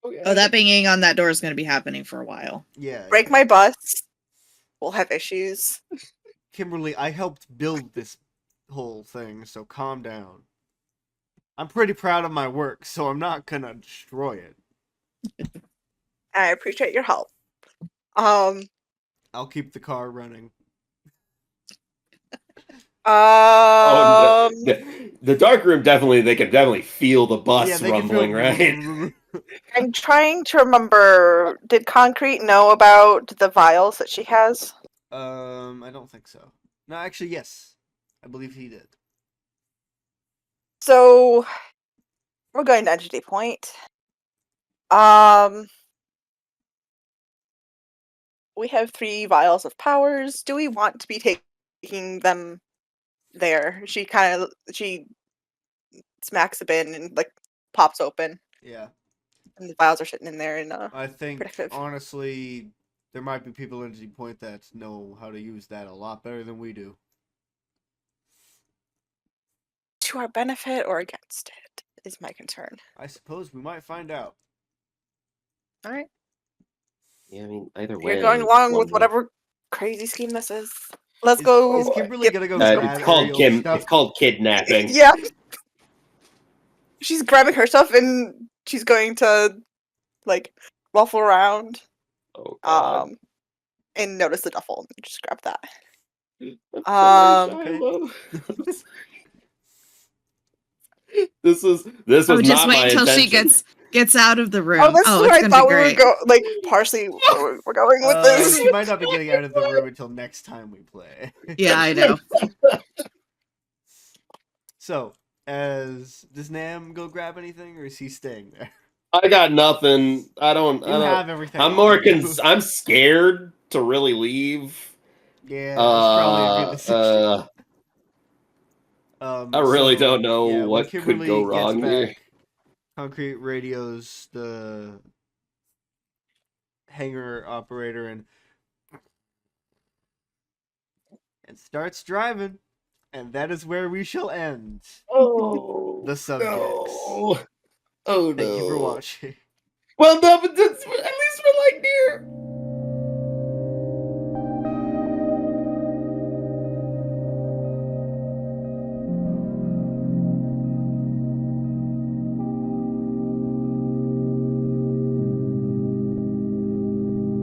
Okay. Oh, that banging on that door is going to be happening for a while. Yeah. break my bus. We'll have issues. Kimberly, I helped build this whole thing, so calm down. I'm pretty proud of my work, so I'm not gonna destroy it. I appreciate your help. I'll keep the car running. The dark room they can definitely feel the bus they rumbling, can feel... right? I'm trying to remember, did Concrete know about the vials that she has? I don't think so. No, actually, yes. I believe he did. So, we're going to Entity Point. We have 3 vials of powers. Do we want to be taking them there? She smacks a bin and like pops open. Yeah. And the vials are sitting in there and I think, protective. honestly, there might be people at Entity Point that know how to use that a lot better than we do. to our benefit or against it? Is my concern. I suppose we might find out. All right. Yeah, I mean, either way. You're going along with one whatever crazy scheme this is. Let's Is, go. Is Kimberly get- gonna go way. grab It's called Ariel's stuff? It's called kidnapping. Yeah. She's grabbing her stuff and she's going to like ruffle around. Oh God. And notice the duffel and just grab that. Okay. This was Oh, just not my wait till she intention. gets out of the room. Oh, this is it's where I gonna thought be we great. would go. Like partially, where we're going with this. She might not be getting out of the room until next time we play. Yeah, I know. So, does Nam go grab anything, or is he staying there? I got nothing. I don't. You have everything. I'm more I'm scared to really leave. Yeah, that's probably a good decision. I really don't know when what could Kimberly go gets wrong here. back, Concrete radios the hangar operator and starts driving, and that is where we shall end. Oh, The subjects. no. Oh no! Thank you for watching. Well, no, but at least we're like near